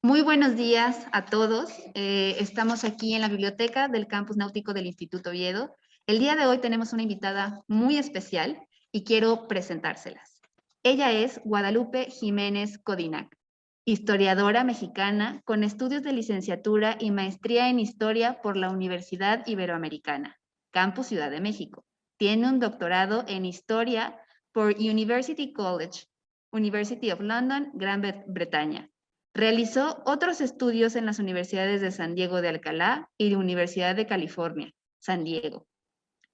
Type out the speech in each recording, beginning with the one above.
Muy buenos días a todos. Estamos aquí en la biblioteca del Campus Náutico del Instituto Oviedo. El día de hoy tenemos una invitada muy especial y quiero presentárselas. Ella es Guadalupe Jiménez Codinac, historiadora mexicana con estudios de licenciatura y maestría en historia por la Universidad Iberoamericana, Campus Ciudad de México. Tiene un doctorado en historia por University College, University of London, Gran Bretaña. Realizó otros estudios en las universidades de San Diego de Alcalá y la Universidad de California, San Diego.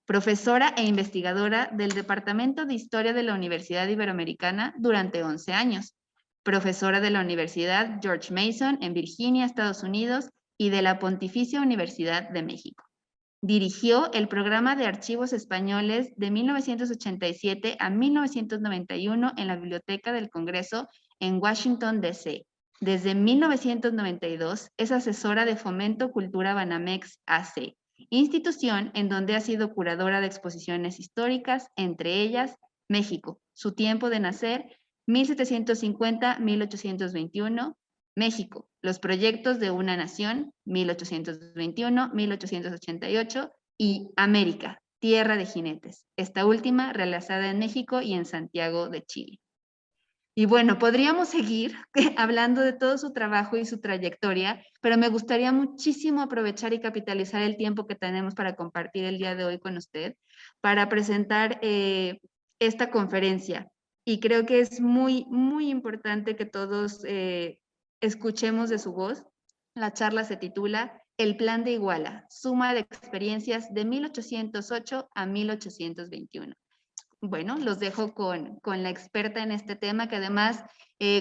Profesora e investigadora del Departamento de Historia de la Universidad Iberoamericana durante 11 años. Profesora de la Universidad George Mason en Virginia, Estados Unidos, y de la Pontificia Universidad de México. Dirigió el programa de archivos españoles de 1987 a 1991 en la Biblioteca del Congreso en Washington, D.C. Desde 1992 es asesora de Fomento Cultura Banamex AC, institución en donde ha sido curadora de exposiciones históricas, entre ellas México, su tiempo de nacer, 1750-1821, México, los proyectos de una nación, 1821-1888, y América, tierra de jinetes, esta última realizada en México y en Santiago de Chile. Y bueno, podríamos seguir hablando de todo su trabajo y su trayectoria, pero me gustaría muchísimo aprovechar y capitalizar el tiempo que tenemos para compartir el día de hoy con usted, para presentar esta conferencia. Y creo que es muy, muy importante que todos escuchemos de su voz. La charla se titula El Plan de Iguala, suma de experiencias de 1808 a 1821. Bueno, los dejo con la experta en este tema, que además,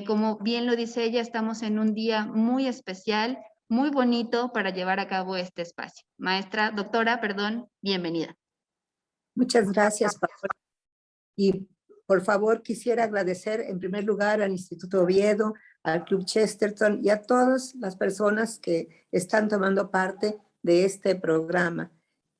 como bien lo dice ella, estamos en un día muy especial, muy bonito para llevar a cabo este espacio. Maestra, doctora, perdón, bienvenida. Muchas gracias, Paola. Y por favor, quisiera agradecer en primer lugar al Instituto Oviedo, al Club Chesterton y a todas las personas que están tomando parte de este programa.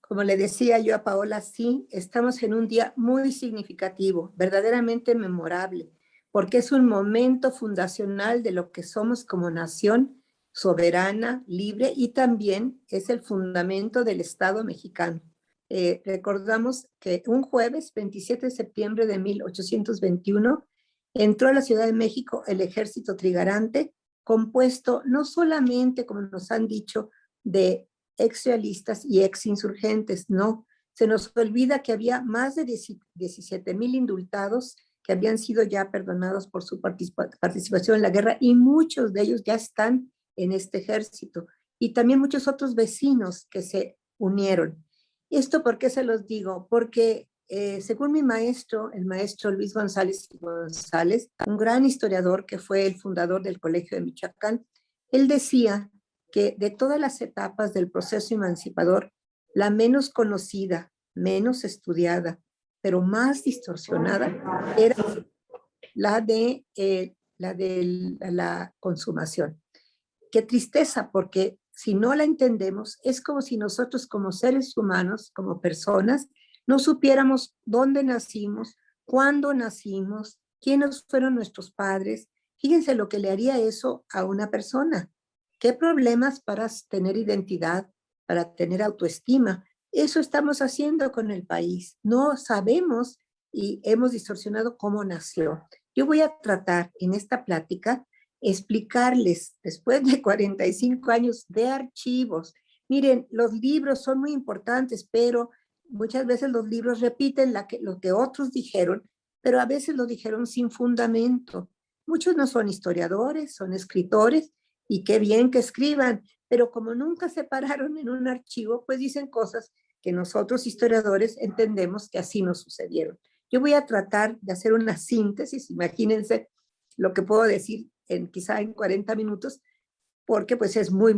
Como le decía yo a Paola, sí, estamos en un día muy significativo, verdaderamente memorable, porque es un momento fundacional de lo que somos como nación soberana, libre, y también es el fundamento del Estado mexicano. Recordamos que un jueves, 27 de septiembre de 1821, entró a la Ciudad de México el ejército trigarante, compuesto no solamente, como nos han dicho, de exrealistas y exinsurgentes, no. Se nos olvida que había más de 17,000 indultados que habían sido ya perdonados por su participación en la guerra, y muchos de ellos ya están en este ejército, y también muchos otros vecinos que se unieron. ¿Esto por qué se los digo? Porque según mi maestro, el maestro Luis González González, un gran historiador que fue el fundador del Colegio de Michoacán, él decía que de todas las etapas del proceso emancipador, la menos conocida, menos estudiada, pero más distorsionada, era la de la consumación. Qué tristeza, porque si no la entendemos, es como si nosotros como seres humanos, como personas, no supiéramos dónde nacimos, cuándo nacimos, quiénes fueron nuestros padres. Fíjense lo que le haría eso a una persona. ¿Qué problemas para tener identidad, para tener autoestima? Eso estamos haciendo con el país. No sabemos y hemos distorsionado cómo nació. Yo voy a tratar en esta plática explicarles, después de 45 años de archivos, miren, los libros son muy importantes, pero muchas veces los libros repiten lo que otros dijeron, pero a veces lo dijeron sin fundamento. Muchos no son historiadores, son escritores, y qué bien que escriban, pero como nunca se pararon en un archivo, pues dicen cosas que nosotros historiadores entendemos que así nos sucedieron. Yo voy a tratar de hacer una síntesis, imagínense lo que puedo decir quizá en 40 minutos, porque pues es muy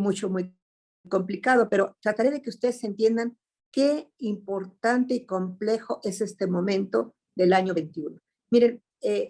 complicado, pero trataré de que ustedes entiendan qué importante y complejo es este momento del año 21. Miren,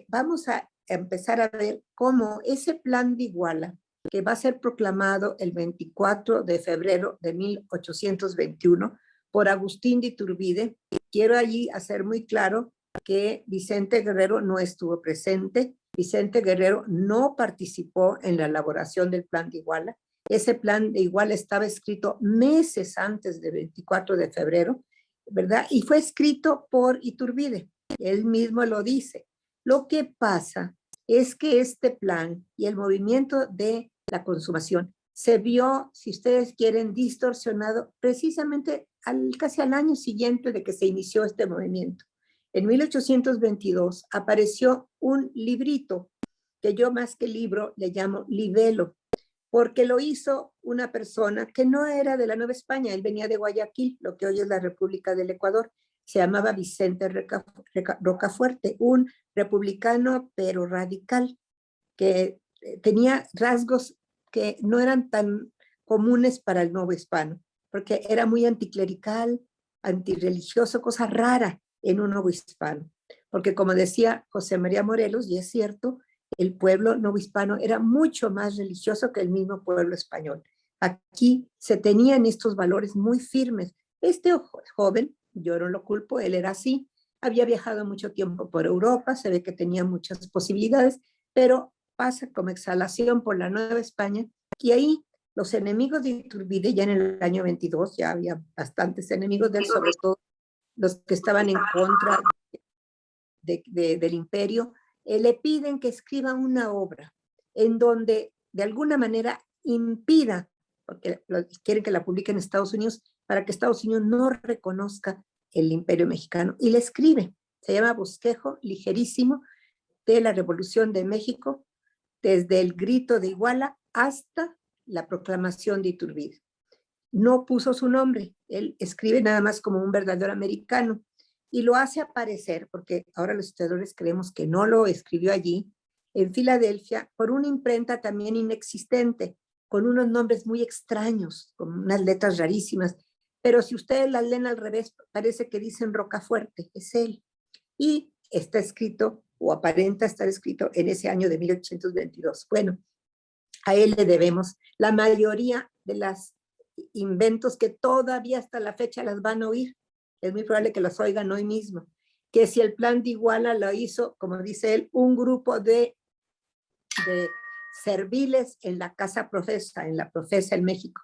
vamos a empezar a ver cómo ese plan de Iguala, que va a ser proclamado el 24 de febrero de 1821 por Agustín de Iturbide. Quiero allí hacer muy claro que Vicente Guerrero no estuvo presente, Vicente Guerrero no participó en la elaboración del Plan de Iguala. Ese Plan de Iguala estaba escrito meses antes del 24 de febrero, ¿verdad? Y fue escrito por Iturbide. Él mismo lo dice. Lo que pasa es que este plan y el movimiento de la consumación se vio, si ustedes quieren, distorsionado precisamente casi al año siguiente de que se inició este movimiento. En 1822 apareció un librito que yo más que libro le llamo libelo, porque lo hizo una persona que no era de la Nueva España, él venía de Guayaquil, lo que hoy es la República del Ecuador, se llamaba Vicente Rocafuerte, un republicano pero radical, que tenía rasgos que no eran tan comunes para el nuevo hispano, porque era muy anticlerical, antirreligioso, cosa rara en un nuevo hispano. Porque como decía José María Morelos, y es cierto, el pueblo nuevo hispano era mucho más religioso que el mismo pueblo español. Aquí se tenían estos valores muy firmes. Este joven, yo no lo culpo, él era así, había viajado mucho tiempo por Europa, se ve que tenía muchas posibilidades, pero pasa como exhalación por la Nueva España, y ahí los enemigos de Iturbide, ya en el año 22, ya había bastantes enemigos de él, sobre todo los que estaban en contra del imperio, le piden que escriba una obra en donde de alguna manera impida, porque quieren que la publique en Estados Unidos, para que Estados Unidos no reconozca el imperio mexicano, y le escribe, se llama Bosquejo Ligerísimo de la Revolución de México, desde el grito de Iguala hasta la proclamación de Iturbide. No puso su nombre, él escribe nada más como un verdadero americano, y lo hace aparecer, porque ahora los historiadores creemos que no lo escribió allí, en Filadelfia, por una imprenta también inexistente, con unos nombres muy extraños, con unas letras rarísimas, pero si ustedes las leen al revés, parece que dicen Rocafuerte, es él. Y está escrito, o aparenta estar escrito, en ese año de 1822. Bueno, a él le debemos la mayoría de los inventos que todavía hasta la fecha las van a oír. Es muy probable que los oigan hoy mismo. Que si el Plan de Iguala lo hizo, como dice él, un grupo de serviles en la Casa Profesa, en la Profesa en México.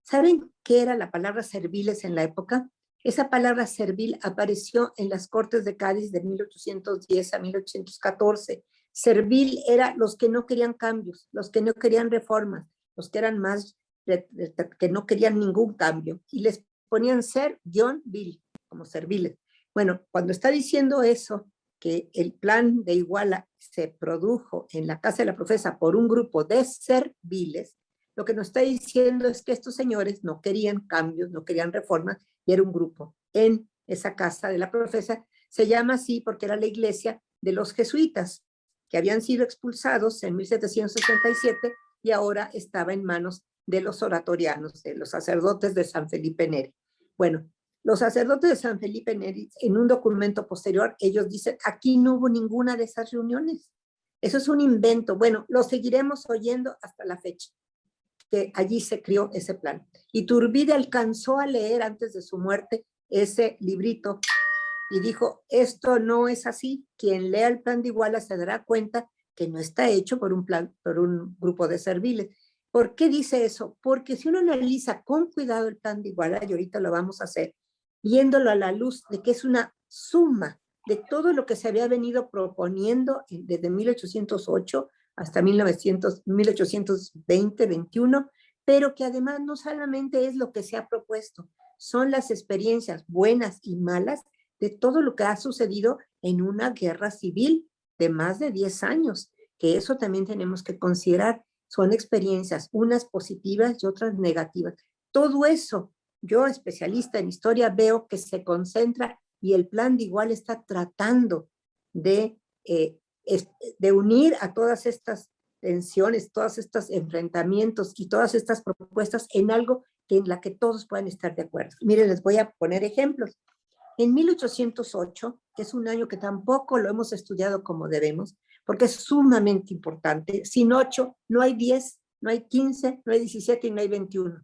¿Saben qué era la palabra serviles en la época? Esa palabra servil apareció en las Cortes de Cádiz de 1810 a 1814. Servil era los que no querían cambios, los que no querían reformas, los que eran más, que no querían ningún cambio. Y les ponían ser-vil, como serviles. Bueno, cuando está diciendo eso, que el Plan de Iguala se produjo en la Casa de la Profesa por un grupo de serviles, lo que nos está diciendo es que estos señores no querían cambios, no querían reformas, y era un grupo en esa Casa de la Profesa. Se llama así porque era la iglesia de los jesuitas, que habían sido expulsados en 1767 y ahora estaba en manos de los oratorianos, de los sacerdotes de San Felipe Neri. Bueno, los sacerdotes de San Felipe Neri, en un documento posterior, ellos dicen, aquí no hubo ninguna de esas reuniones. Eso es un invento. Bueno, lo seguiremos oyendo hasta la fecha, que allí se creó ese plan. Iturbide alcanzó a leer antes de su muerte ese librito y dijo, esto no es así. Quien lea el Plan de Iguala se dará cuenta que no está hecho por un grupo de serviles. ¿Por qué dice eso? Porque si uno analiza con cuidado el Plan de Iguala, y ahorita lo vamos a hacer, viéndolo a la luz de que es una suma de todo lo que se había venido proponiendo desde 1808 hasta 1820, 21, pero que además no solamente es lo que se ha propuesto, son las experiencias buenas y malas de todo lo que ha sucedido en una guerra civil de más de 10 años, que eso también tenemos que considerar. Son experiencias, unas positivas y otras negativas. Todo eso, yo, especialista en historia, veo que se concentra, y el Plan de Iguala está tratando de unir a todas estas tensiones, todos estos enfrentamientos y todas estas propuestas en algo en la que todos puedan estar de acuerdo. Miren, les voy a poner ejemplos. En 1808, que es un año que tampoco lo hemos estudiado como debemos, porque es sumamente importante, sin 8 no hay 10, no hay 15, no hay 17 y no hay 21,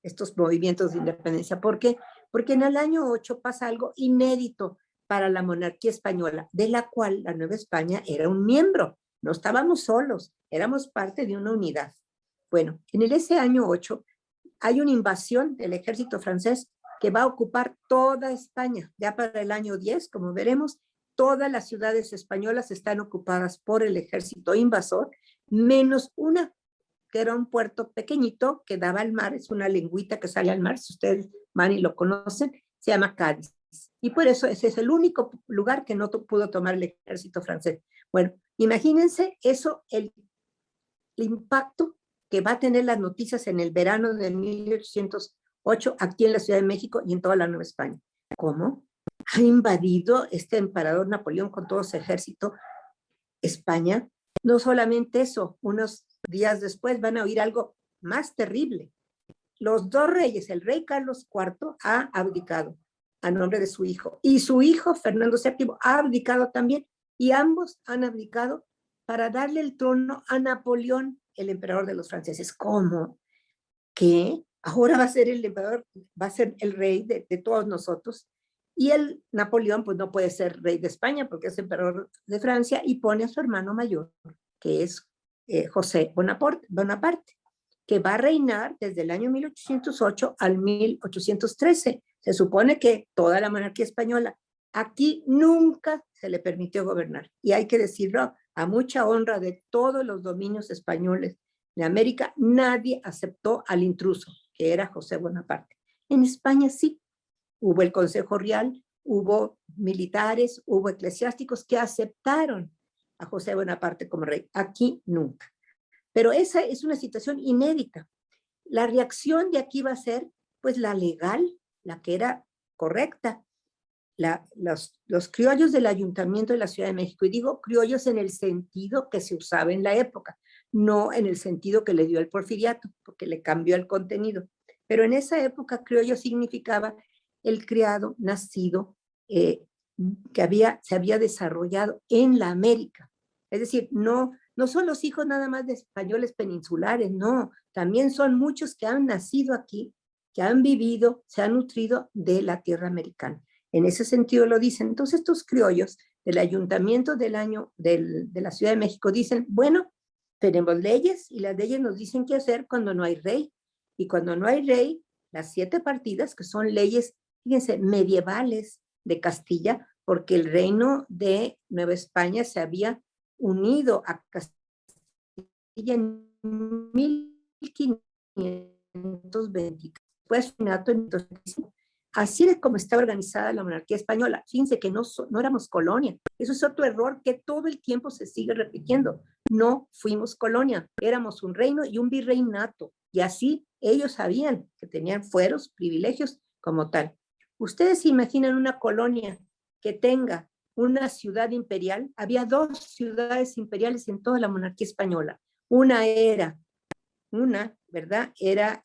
estos movimientos de independencia. ¿Por qué? Porque en el año 8 pasa algo inédito para la monarquía española, de la cual la Nueva España era un miembro. no estábamos solos, éramos parte de una unidad. Bueno, en ese año 8 hay una invasión del ejército francés que va a ocupar toda España. Ya para el año 10, como veremos, todas las ciudades españolas están ocupadas por el ejército invasor, menos una, que era un puerto pequeñito que daba al mar, es una lengüita que sale al mar, si ustedes van y lo conocen, se llama Cádiz. Y por eso ese es el único lugar que no pudo tomar el ejército francés. Bueno, imagínense eso, el impacto que va a tener las noticias en el verano de 1808 aquí en la Ciudad de México y en toda la Nueva España. ¿Cómo? Ha invadido este emperador Napoleón con todo su ejército España. No solamente eso, unos días después van a oír algo más terrible. Los dos reyes, el rey Carlos IV ha abdicado a nombre de su hijo y su hijo Fernando VII ha abdicado también, y ambos han abdicado para darle el trono a Napoleón, el emperador de los franceses. ¿Cómo? ¿Qué? Ahora va a ser el emperador, va a ser el rey de todos nosotros. Y el Napoleón, pues no puede ser rey de España porque es emperador de Francia, y pone a su hermano mayor, que es José Bonaparte, que va a reinar desde el año 1808 al 1813. Se supone que toda la monarquía española, aquí nunca se le permitió gobernar. Y hay que decirlo, a mucha honra de todos los dominios españoles de América, nadie aceptó al intruso, que era José Bonaparte. En España sí, hubo el Consejo Real, hubo militares, hubo eclesiásticos que aceptaron a José Bonaparte como rey. Aquí nunca. Pero esa es una situación inédita. La reacción de aquí va a ser, pues, la legal, la que era correcta. Los criollos del Ayuntamiento de la Ciudad de México, y digo criollos en el sentido que se usaba en la época, no en el sentido que le dio el porfiriato, porque le cambió el contenido. Pero en esa época criollo significaba el criado nacido que se había desarrollado en la América. Es decir, no son los hijos nada más de españoles peninsulares, no, también son muchos que han nacido aquí, que han vivido, se han nutrido de la tierra americana. En ese sentido lo dicen. Entonces estos criollos del ayuntamiento de la Ciudad de México dicen, bueno, tenemos leyes y las leyes nos dicen qué hacer cuando no hay rey. Y cuando no hay rey, las 7 partidas, que son leyes, fíjense, medievales de Castilla, porque el reino de Nueva España se había unido a Castilla en 1520, después finato en 1525. Así es como está organizada la monarquía española. Fíjense que no éramos colonia. Eso es otro error que todo el tiempo se sigue repitiendo. No fuimos colonia, éramos un reino y un virreinato. Y así ellos sabían que tenían fueros, privilegios como tal. Ustedes se imaginan una colonia que tenga una ciudad imperial. Había 2 ciudades imperiales en toda la monarquía española. ¿Verdad? Era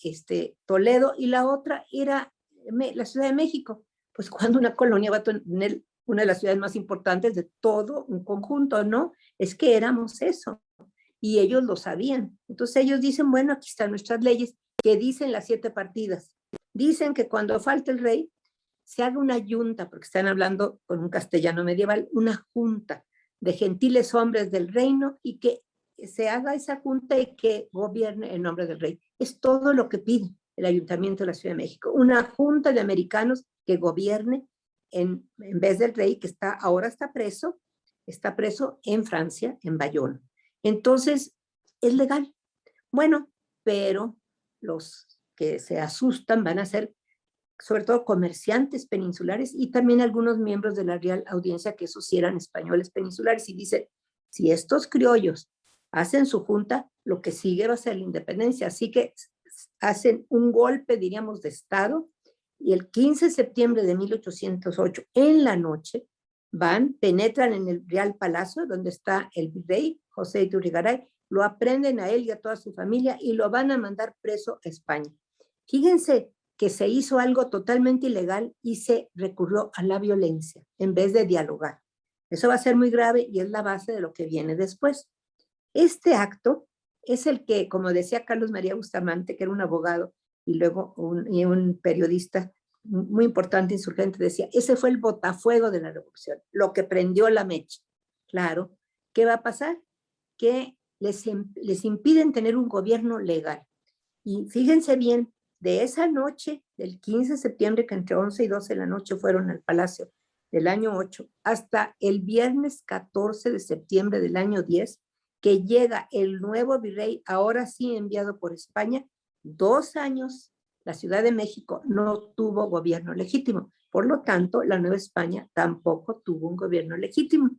Toledo, y la otra era la Ciudad de México. Pues cuando una colonia va a tener una de las ciudades más importantes de todo un conjunto, ¿no? Es que éramos eso, y ellos lo sabían. Entonces ellos dicen, bueno, aquí están nuestras leyes, que dicen las 7 partidas. Dicen que cuando falta el rey, se haga una junta, porque están hablando con un castellano medieval, una junta de gentiles hombres del reino, y que se haga esa junta y que gobierne en nombre del rey. Es todo lo que pide el Ayuntamiento de la Ciudad de México, una junta de americanos que gobierne en vez del rey, que ahora está preso en Francia, en Bayonne. Entonces, es legal. Bueno, pero los que se asustan van a ser sobre todo comerciantes peninsulares y también algunos miembros de la Real Audiencia, que esos sí eran españoles peninsulares, y dice, si estos criollos hacen su junta, lo que sigue va a ser la independencia. Así que hacen un golpe, diríamos, de Estado, y el 15 de septiembre de 1808, en la noche, penetran en el Real Palacio, donde está el virrey José Iturrigaray, lo aprenden a él y a toda su familia y lo van a mandar preso a España. Fíjense que se hizo algo totalmente ilegal y se recurrió a la violencia en vez de dialogar. Eso va a ser muy grave y es la base de lo que viene después. Este acto es el que, como decía Carlos María Bustamante, que era un abogado y luego un periodista muy importante, insurgente, decía, ese fue el botafuego de la revolución, lo que prendió la mecha. Claro, ¿qué va a pasar? que les impiden tener un gobierno legal. Y fíjense bien, de esa noche, del 15 de septiembre, que entre 11 y 12 de la noche fueron al Palacio del año 8, hasta el viernes 14 de septiembre del año 10, que llega el nuevo virrey, ahora sí enviado por España, 2 años, la Ciudad de México no tuvo gobierno legítimo. Por lo tanto, la Nueva España tampoco tuvo un gobierno legítimo.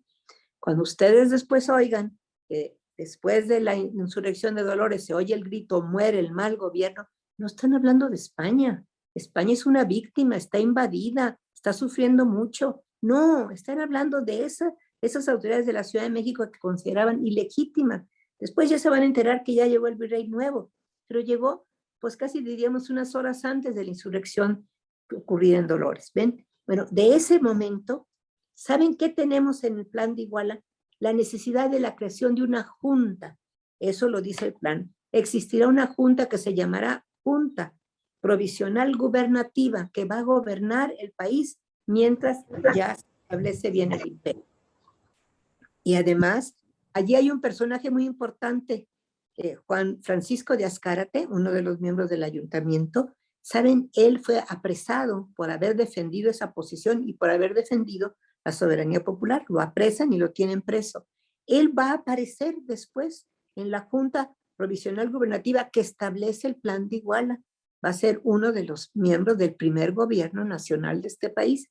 Cuando ustedes después oigan que después de la insurrección de Dolores se oye el grito, muere el mal gobierno, no están hablando de España. España es una víctima, está invadida, está sufriendo mucho. No, están hablando de esas autoridades de la Ciudad de México que consideraban ilegítimas. Después ya se van a enterar que ya llegó el virrey nuevo, pero llegó, pues casi diríamos unas horas antes de la insurrección ocurrida en Dolores. ¿Ven? Bueno, de ese momento, ¿saben qué tenemos en el plan de Iguala? La necesidad de la creación de una junta. Eso lo dice el plan. Existirá una junta que se llamará Junta Provisional Gubernativa, que va a gobernar el país mientras ya se establece bien el imperio. Y además, allí hay un personaje muy importante, Juan Francisco de Azcárate, uno de los miembros del ayuntamiento. Saben, él fue apresado por haber defendido esa posición y por haber defendido la soberanía popular. Lo apresan y lo tienen preso. Él va a aparecer después en la Junta Provisional Gubernativa que establece el plan de Iguala. Va a ser uno de los miembros del primer gobierno nacional de este país.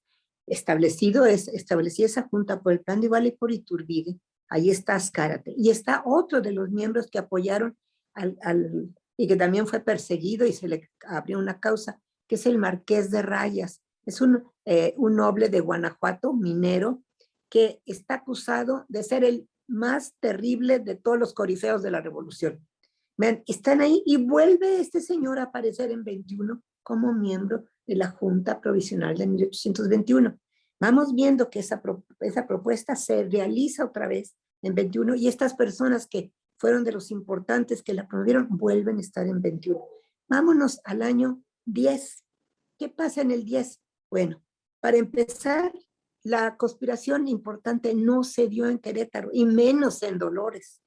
Establecía esa junta por el plan de Iguala y por Iturbide. Ahí está Azcárate. Y está otro de los miembros que apoyaron y que también fue perseguido y se le abrió una causa, que es el Marqués de Rayas. Es un noble de Guanajuato, minero, que está acusado de ser el más terrible de todos los corifeos de la revolución. Vean, están ahí y vuelve este señor a aparecer en 21 como miembro de la Junta Provisional de 1821. Vamos viendo que esa propuesta se realiza otra vez en 21 y estas personas que fueron de los importantes que la promovieron vuelven a estar en 21. Vámonos al año 10. ¿Qué pasa en el 10? Bueno, para empezar, la conspiración importante no se dio en Querétaro y menos en Dolores.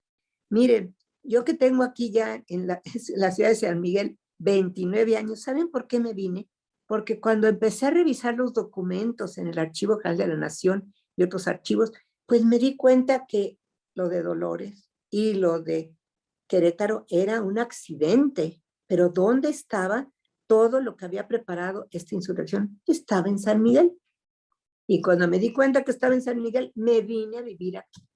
Miren, yo que tengo aquí ya en la ciudad de San Miguel 29 años, ¿saben por qué me vine? Porque cuando empecé a revisar los documentos en el Archivo General de la Nación y otros archivos, pues me di cuenta que lo de Dolores y lo de Querétaro era un accidente, pero ¿dónde estaba todo lo que había preparado esta insurrección? Estaba en San Miguel. Y cuando me di cuenta que estaba en San Miguel, me vine a vivir aquí,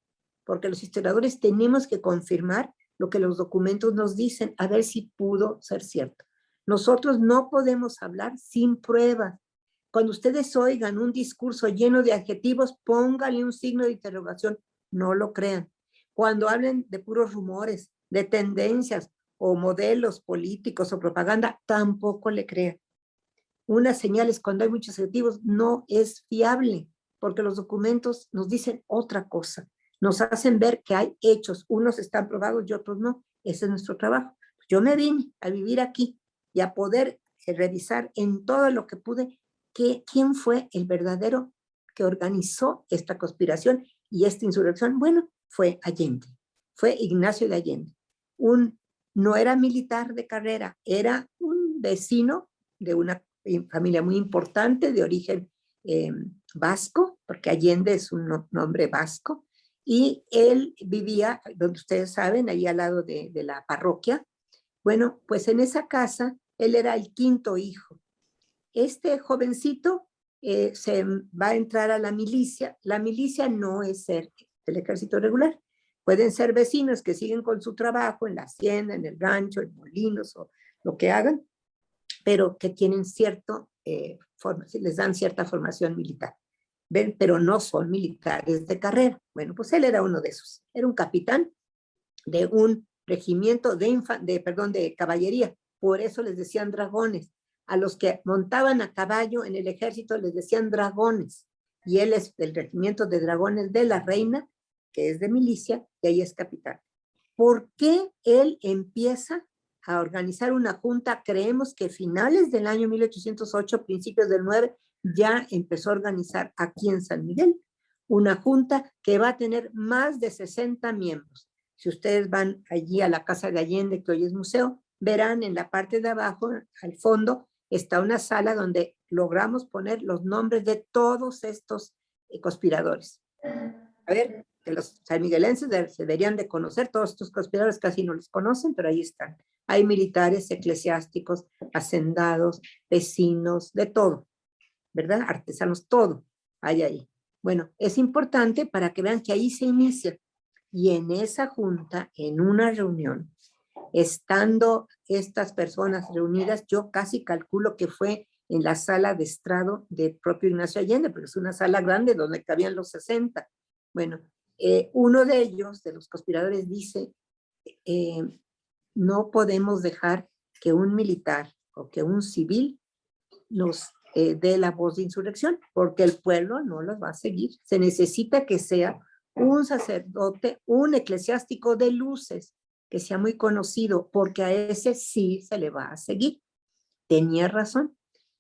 porque los historiadores tenemos que confirmar lo que los documentos nos dicen, a ver si pudo ser cierto. Nosotros no podemos hablar sin pruebas. Cuando ustedes oigan un discurso lleno de adjetivos, pónganle un signo de interrogación, no lo crean. Cuando hablen de puros rumores, de tendencias o modelos políticos o propaganda, tampoco le crean. Unas señales cuando hay muchos adjetivos no es fiable, porque los documentos nos dicen otra cosa. Nos hacen ver que hay hechos, unos están probados y otros no. Ese es nuestro trabajo. Yo me vine a vivir aquí y a poder revisar en todo lo que pude quién fue el verdadero que organizó esta conspiración y esta insurrección. Bueno, fue Allende, fue Ignacio de Allende. No era militar de carrera, era un vecino de una familia muy importante de origen vasco, porque Allende es un nombre vasco, y él vivía, donde ustedes saben, ahí al lado de la parroquia. Bueno, pues en esa casa él era el quinto hijo. Este jovencito se va a entrar a la milicia. La milicia no es ser el ejército regular. Pueden ser vecinos que siguen con su trabajo en la hacienda, en el rancho, en molinos o lo que hagan, pero que tienen les dan cierta formación militar. ¿Ven? Pero no son militares de carrera. Bueno, pues él era uno de esos. Era un capitán de un regimiento de caballería. Por eso les decían dragones. A los que montaban a caballo en el ejército les decían dragones. Y él es del regimiento de dragones de la Reina, que es de milicia, y ahí es capitán. ¿Por qué él empieza a organizar una junta? Creemos que finales del año 1808, principios del 9, ya empezó a organizar aquí en San Miguel una junta que va a tener más de 60 miembros. Si ustedes van allí a la Casa de Allende, que hoy es museo, verán en la parte de abajo, al fondo, está una sala donde logramos poner los nombres de todos estos conspiradores. A ver, que los sanmiguelenses se deberían de conocer, todos estos conspiradores casi no los conocen, pero ahí están. Hay militares, eclesiásticos, hacendados, vecinos, de todo, ¿verdad? Artesanos, todo hay ahí. Bueno, es importante para que vean que ahí se inicia. Y en esa junta, en una reunión, estando estas personas reunidas, yo casi calculo que fue en la sala de estrado del propio Ignacio Allende, porque es una sala grande donde cabían los 60. Bueno, uno de ellos, de los conspiradores, dice, no podemos dejar que un militar o que un civil nos dé la voz de insurrección, porque el pueblo no los va a seguir. Se necesita que sea un sacerdote, un eclesiástico de luces, que sea muy conocido, porque a ese sí se le va a seguir. Tenía razón.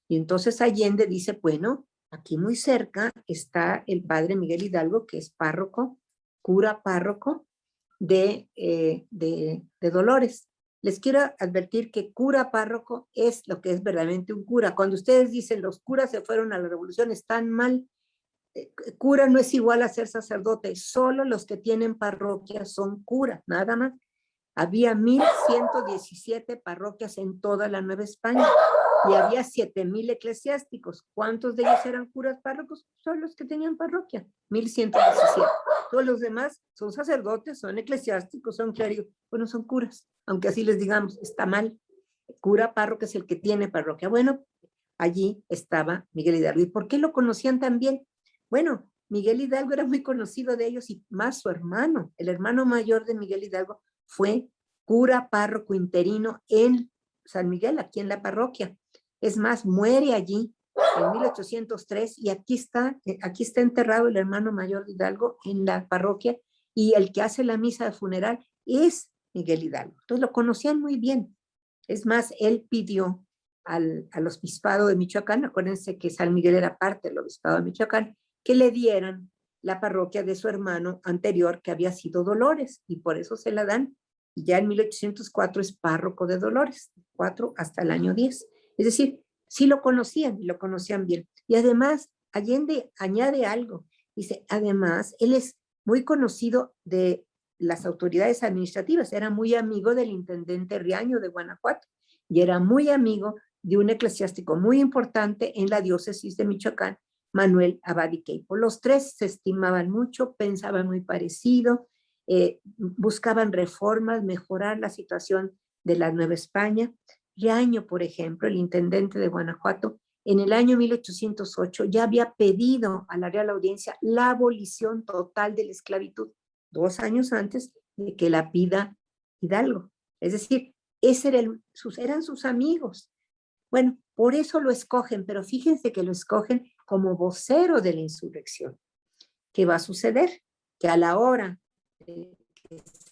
Y entonces Allende dice, bueno, aquí muy cerca está el padre Miguel Hidalgo, que es párroco, cura párroco de Dolores. Les quiero advertir que cura párroco es lo que es verdaderamente un cura. Cuando ustedes dicen los curas se fueron a la revolución, están mal. Cura no es igual a ser sacerdote, solo los que tienen parroquia son curas, nada más. Había 1117 parroquias en toda la Nueva España y había 7000 eclesiásticos. ¿Cuántos de ellos eran curas párrocos? Son los que tenían parroquia, 1117. Todos los demás son sacerdotes, son eclesiásticos, son clérigos, bueno, son curas, aunque así les digamos, está mal. Cura párroco es el que tiene parroquia. Bueno, allí estaba Miguel Hidalgo. ¿Y por qué lo conocían tan bien? Bueno, Miguel Hidalgo era muy conocido de ellos y más su hermano, el hermano mayor de Miguel Hidalgo, fue cura párroco interino en San Miguel, aquí en la parroquia. Es más, muere allí en 1803 y aquí está enterrado el hermano mayor de Hidalgo en la parroquia y el que hace la misa de funeral es Miguel Hidalgo. Entonces lo conocían muy bien. Es más, él pidió al obispado de Michoacán, acuérdense que San Miguel era parte del obispado de Michoacán, que le dieran la parroquia de su hermano anterior, que había sido Dolores, y por eso se la dan. Y ya en 1804 es párroco de Dolores, 4 hasta el año 10. Es decir, sí lo conocían y lo conocían bien. Y además, Allende añade algo. Dice, además, él es muy conocido de las autoridades administrativas, era muy amigo del intendente Riaño de Guanajuato y era muy amigo de un eclesiástico muy importante en la diócesis de Michoacán, Manuel Abad y Queipo. Los tres se estimaban mucho, pensaban muy parecido, buscaban reformas, mejorar la situación de la Nueva España. Riaño, por ejemplo, el intendente de Guanajuato, en el año 1808 ya había pedido a la Real Audiencia la abolición total de la esclavitud, 2 años antes de que la pida Hidalgo. Es decir, eran sus amigos. Bueno, por eso lo escogen, pero fíjense que lo escogen como vocero de la insurrección. ¿Qué va a suceder? Que a la hora que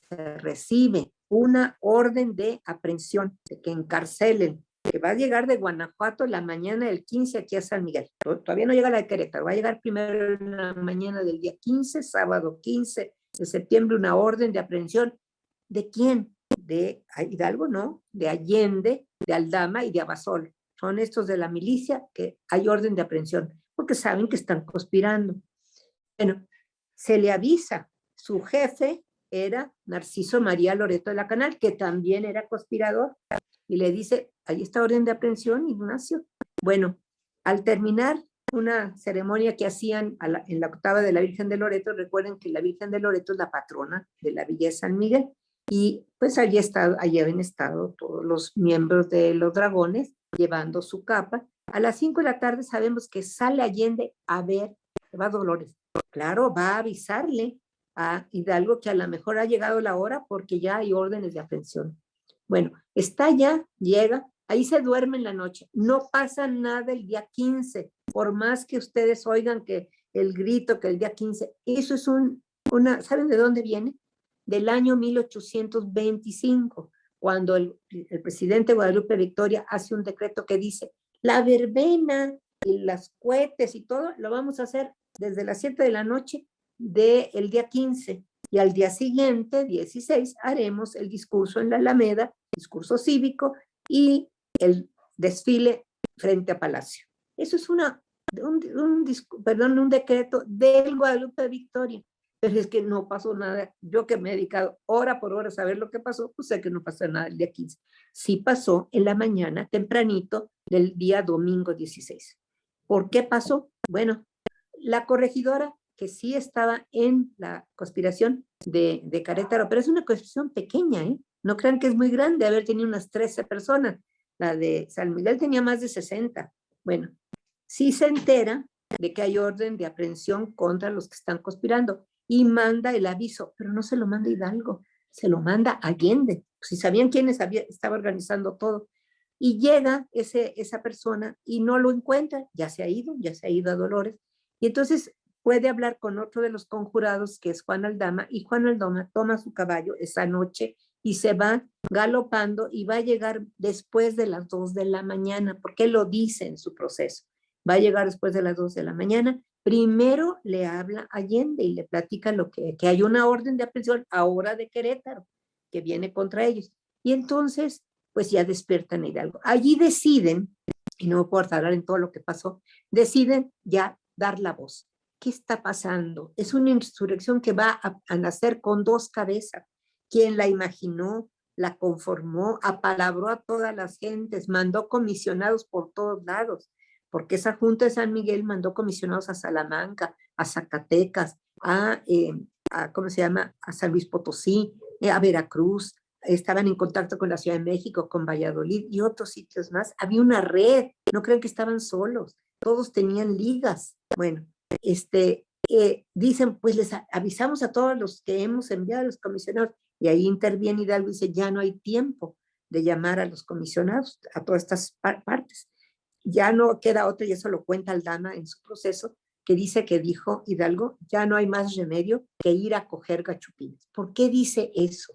se recibe una orden de aprehensión, de que encarcelen, que va a llegar de Guanajuato la mañana del 15 aquí a San Miguel. Todavía no llega la de Querétaro, va a llegar primero en la mañana del día 15, sábado 15 de septiembre, una orden de aprehensión. ¿De quién? De Hidalgo, no, de Allende, de Aldama y de Abasolo. Son estos de la milicia que hay orden de aprehensión, porque saben que están conspirando. Bueno, se le avisa, su jefe era Narciso María Loreto de la Canal, que también era conspirador, y le dice, ahí está orden de aprehensión, Ignacio. Bueno, al terminar una ceremonia que hacían en la octava de la Virgen de Loreto, recuerden que la Virgen de Loreto es la patrona de la Villa de San Miguel, y pues allí habían estado todos los miembros de los dragones llevando su capa. A las 5 de la tarde sabemos que sale Allende a ver, va Dolores. Claro, va a avisarle a Hidalgo que a lo mejor ha llegado la hora porque ya hay órdenes de aprehensión. Bueno, está ya, llega, ahí se duerme en la noche. No pasa nada el día 15, por más que ustedes oigan que el grito, que el día 15, eso es ¿saben de dónde viene? Del año 1825, cuando el presidente Guadalupe Victoria hace un decreto que dice, la verbena y las cohetes y todo, lo vamos a hacer desde las 7 de la noche del día 15, y al día siguiente, 16, haremos el discurso en la Alameda, discurso cívico y el desfile frente a Palacio. Eso es un decreto del Guadalupe Victoria. Pero es que no pasó nada. Yo que me he dedicado hora por hora a saber lo que pasó, pues sé que no pasó nada el día 15. Sí pasó en la mañana, tempranito, del día domingo 16. ¿Por qué pasó? Bueno, la corregidora, que sí estaba en la conspiración de Querétaro, pero es una conspiración pequeña, ¿eh? No crean que es muy grande, haber tenido unas 13 personas. La de San Miguel tenía más de 60. Bueno, sí se entera de que hay orden de aprehensión contra los que están conspirando y manda el aviso, pero no se lo manda Hidalgo, se lo manda Allende. Si sabían quiénes estaba organizando todo. Y llega esa persona y no lo encuentra, ya se ha ido a Dolores. Y entonces puede hablar con otro de los conjurados, que es Juan Aldama, y Juan Aldama toma su caballo esa noche y se va galopando y va a llegar después de las 2 de la mañana, porque él lo dice en su proceso. Va a llegar después de las 2 de la mañana. Primero le habla a Allende y le platica que hay una orden de aprehensión ahora de Querétaro que viene contra ellos. Y entonces, pues ya despiertan a Hidalgo. Allí deciden, y no me puedo tardar en todo lo que pasó, deciden ya dar la voz. ¿Qué está pasando? Es una insurrección que va a nacer con 2 cabezas. ¿Quién la imaginó? La conformó, apalabró a todas las gentes, mandó comisionados por todos lados, porque esa Junta de San Miguel mandó comisionados a Salamanca, a Zacatecas, ¿cómo se llama? A San Luis Potosí, a Veracruz, estaban en contacto con la Ciudad de México, con Valladolid y otros sitios más. Había una red, no creen que estaban solos, todos tenían ligas. Bueno, dicen, pues les avisamos a todos los que hemos enviado a los comisionados, y ahí interviene Hidalgo y dice, ya no hay tiempo de llamar a los comisionados, a todas estas partes. Ya no queda otro, y eso lo cuenta Aldama en su proceso, que dice que dijo Hidalgo, ya no hay más remedio que ir a coger gachupines. ¿Por qué dice eso?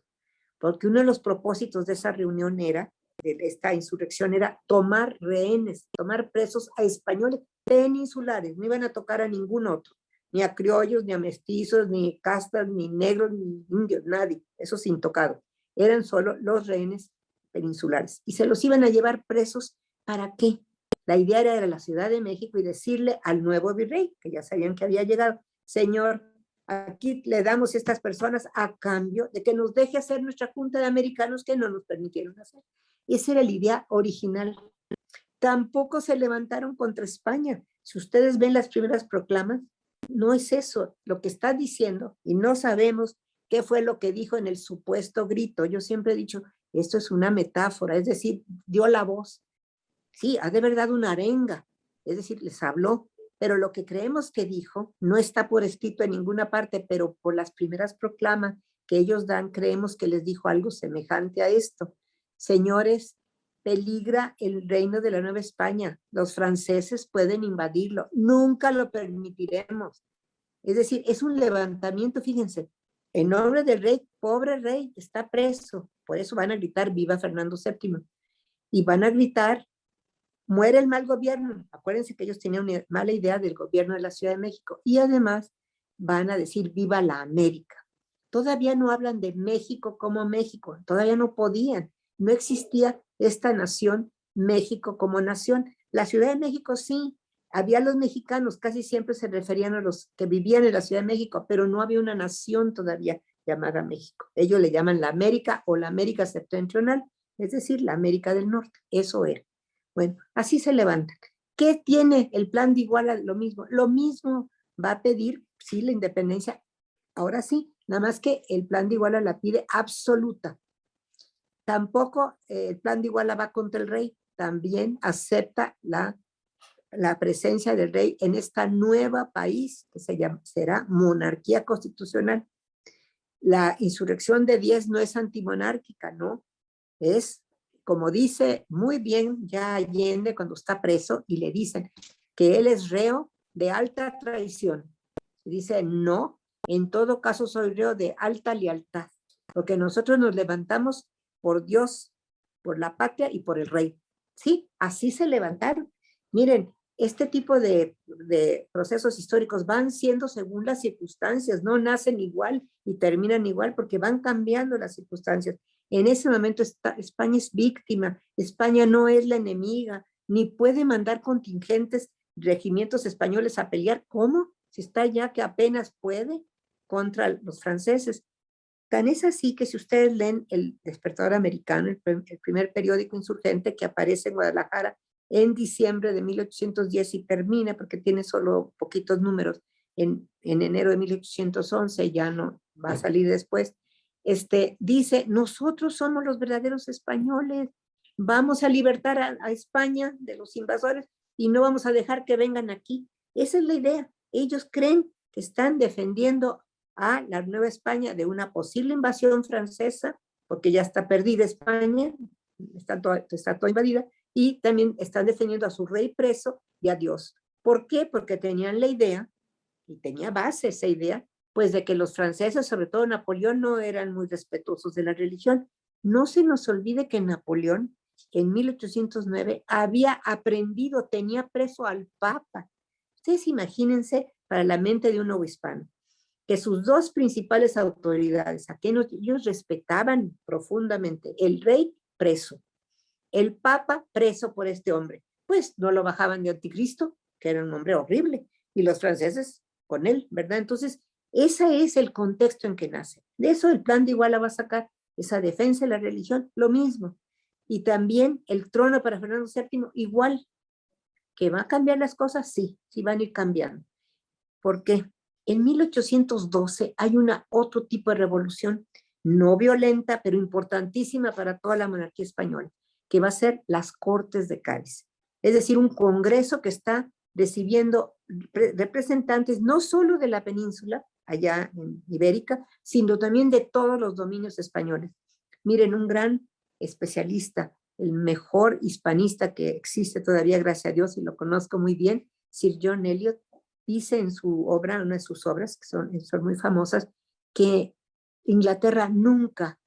Porque uno de los propósitos de esa reunión de esta insurrección era tomar rehenes, tomar presos a españoles peninsulares, no iban a tocar a ningún otro, ni a criollos, ni a mestizos, ni castas, ni negros, ni indios, nadie, eso sin tocado. Eran solo los rehenes peninsulares. Y se los iban a llevar presos, ¿para qué? La idea era ir a la Ciudad de México y decirle al nuevo virrey, que ya sabían que había llegado, señor, aquí le damos a estas personas a cambio de que nos deje hacer nuestra Junta de Americanos que no nos permitieron hacer. Esa era la idea original. Tampoco se levantaron contra España. Si ustedes ven las primeras proclamas, no es eso lo que está diciendo, y no sabemos qué fue lo que dijo en el supuesto grito. Yo siempre he dicho, esto es una metáfora, es decir, dio la voz. Sí, ha de verdad una arenga, es decir, les habló, pero lo que creemos que dijo no está por escrito en ninguna parte, pero por las primeras proclamas que ellos dan, creemos que les dijo algo semejante a esto. Señores, peligra el reino de la Nueva España, los franceses pueden invadirlo, nunca lo permitiremos. Es decir, es un levantamiento, fíjense, en nombre del rey, pobre rey, está preso, por eso van a gritar viva Fernando VII, y van a gritar muere el mal gobierno. Acuérdense que ellos tenían una mala idea del gobierno de la Ciudad de México, y además van a decir viva la América. Todavía no hablan de México como México, todavía no podían, no existía esta nación México como nación. La Ciudad de México sí, había los mexicanos, casi siempre se referían a los que vivían en la Ciudad de México, pero no había una nación todavía llamada México. Ellos le llaman la América o la América septentrional, es decir, la América del Norte, eso era. Bueno, así se levantan. ¿Qué tiene el plan de Iguala? Lo mismo va a pedir, sí, la independencia, ahora sí, nada más que el plan de Iguala la pide absoluta. Tampoco el plan de Iguala va contra el rey, también acepta la presencia del rey en esta nueva país que será monarquía constitucional. La insurrección de 10 no es antimonárquica, ¿no? Es, como dice muy bien ya Allende cuando está preso y le dicen que él es reo de alta traición. Dice, no, en todo caso soy reo de alta lealtad, porque nosotros nos levantamos por Dios, por la patria y por el rey. Sí, así se levantaron. Miren, este tipo de procesos históricos van siendo según las circunstancias, no nacen igual y terminan igual porque van cambiando las circunstancias. En ese momento España es víctima, España no es la enemiga, ni puede mandar contingentes, regimientos españoles a pelear. ¿Cómo? Si está ya que apenas puede contra los franceses. Tan es así que si ustedes leen El Despertador Americano, el primer periódico insurgente que aparece en Guadalajara en diciembre de 1810 y termina, porque tiene solo poquitos números, en enero de 1811, ya no va a salir después, dice, nosotros somos los verdaderos españoles, vamos a libertar a España de los invasores y no vamos a dejar que vengan aquí. Esa es la idea. Ellos creen que están defendiendo a la Nueva España de una posible invasión francesa, porque ya está perdida España, está toda invadida, y también están defendiendo a su rey preso y a Dios. ¿Por qué? Porque tenían la idea, y tenía base esa idea, pues de que los franceses, sobre todo Napoleón, no eran muy respetuosos de la religión. No se nos olvide que Napoleón en 1809 había aprendido, tenía preso al Papa. Ustedes imagínense para la mente de un nuevo hispano, que sus dos principales autoridades, a quienes ellos respetaban profundamente, el rey preso, el Papa preso por este hombre, pues no lo bajaban de anticristo, que era un hombre horrible, y los franceses con él, ¿verdad? Entonces, ese es el contexto en que nace. De eso el plan de Iguala va a sacar esa defensa de la religión, lo mismo. Y también el trono para Fernando VII, igual. ¿Que va a cambiar las cosas? Sí, sí van a ir cambiando. ¿Por qué? En 1812 hay otro tipo de revolución, no violenta, pero importantísima para toda la monarquía española, que va a ser las Cortes de Cádiz. Es decir, un congreso que está recibiendo representantes no solo de la península, allá en Ibérica, sino también de todos los dominios españoles. Miren, un gran especialista, el mejor hispanista que existe todavía, gracias a Dios, y lo conozco muy bien, Sir John Eliot, dice en su obra, una de sus obras, que son muy famosas, que Inglaterra nunca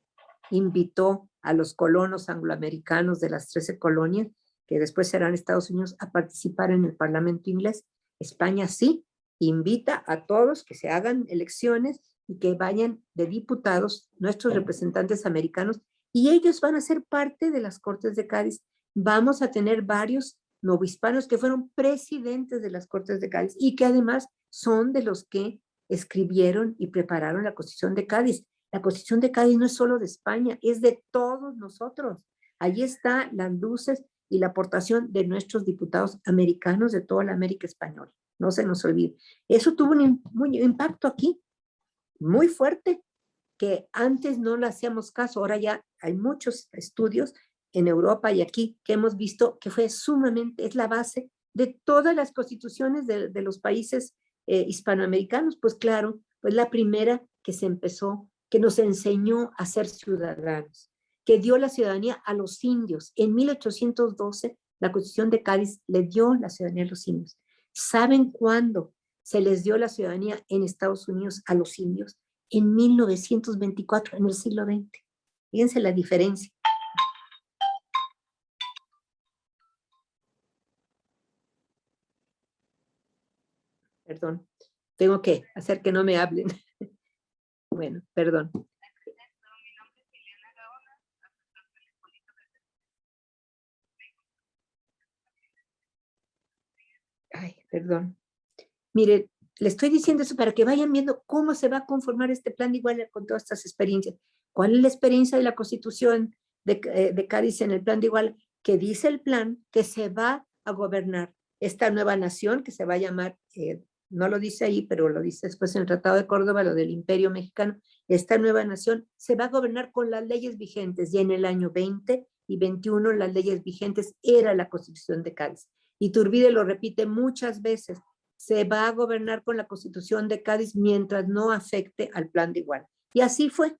invitó a los colonos angloamericanos de las 13 colonias, que después serán Estados Unidos, a participar en el Parlamento inglés. España sí invita a todos que se hagan elecciones y que vayan de diputados, nuestros representantes americanos, y ellos van a ser parte de las Cortes de Cádiz. Vamos a tener varios novohispanos que fueron presidentes de las Cortes de Cádiz y que además son de los que escribieron y prepararon la Constitución de Cádiz. La Constitución de Cádiz no es solo de España, es de todos nosotros. Allí están las luces y la aportación de nuestros diputados americanos de toda la América española. No se nos olvide. Eso tuvo un impacto aquí muy fuerte, que antes no le hacíamos caso. Ahora ya hay muchos estudios en Europa y aquí que hemos visto que fue sumamente, es la base de todas las constituciones de los países hispanoamericanos. Pues claro, pues la primera que se empezó, que nos enseñó a ser ciudadanos, que dio la ciudadanía a los indios. En 1812, la Constitución de Cádiz le dio la ciudadanía a los indios. ¿Saben cuándo se les dio la ciudadanía en Estados Unidos a los indios? En 1924, en el siglo XX. Fíjense la diferencia. Perdón, tengo que hacer que no me hablen. Bueno, perdón. Ay, perdón. Mire, le estoy diciendo eso para que vayan viendo cómo se va a conformar este plan de Iguala con todas estas experiencias. ¿Cuál es la experiencia de la Constitución de Cádiz en el plan de Iguala? Que dice el plan que se va a gobernar esta nueva nación que se va a llamar, no lo dice ahí, pero lo dice después en el Tratado de Córdoba, lo del Imperio Mexicano. Esta nueva nación se va a gobernar con las leyes vigentes, y en el año 20 y 21 las leyes vigentes era la Constitución de Cádiz. Iturbide lo repite muchas veces: se va a gobernar con la Constitución de Cádiz mientras no afecte al plan de Iguala. Y así fue.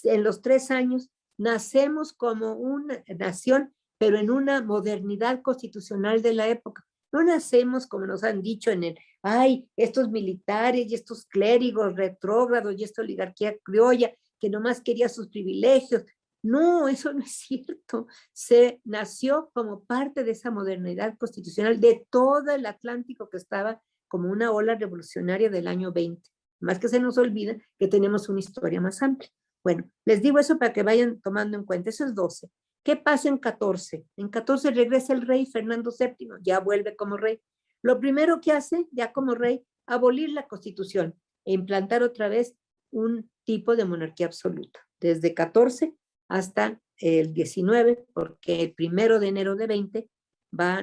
En los 3 años nacemos como una nación, pero en una modernidad constitucional de la época. No nacemos, como nos han dicho, en el, ay, estos militares y estos clérigos retrógrados y esta oligarquía criolla que nomás quería sus privilegios. No, eso no es cierto. Se nació como parte de esa modernidad constitucional de todo el Atlántico que estaba como una ola revolucionaria del año 20. Más que se nos olvida que tenemos una historia más amplia. Bueno, les digo eso para que vayan tomando en cuenta. Eso es 12. ¿Qué pasa en 14? En 14 regresa el rey Fernando VII, ya vuelve como rey. Lo primero que hace, ya como rey, abolir la Constitución e implantar otra vez un tipo de monarquía absoluta. Desde 14 hasta el 19, porque el 1 de enero de 20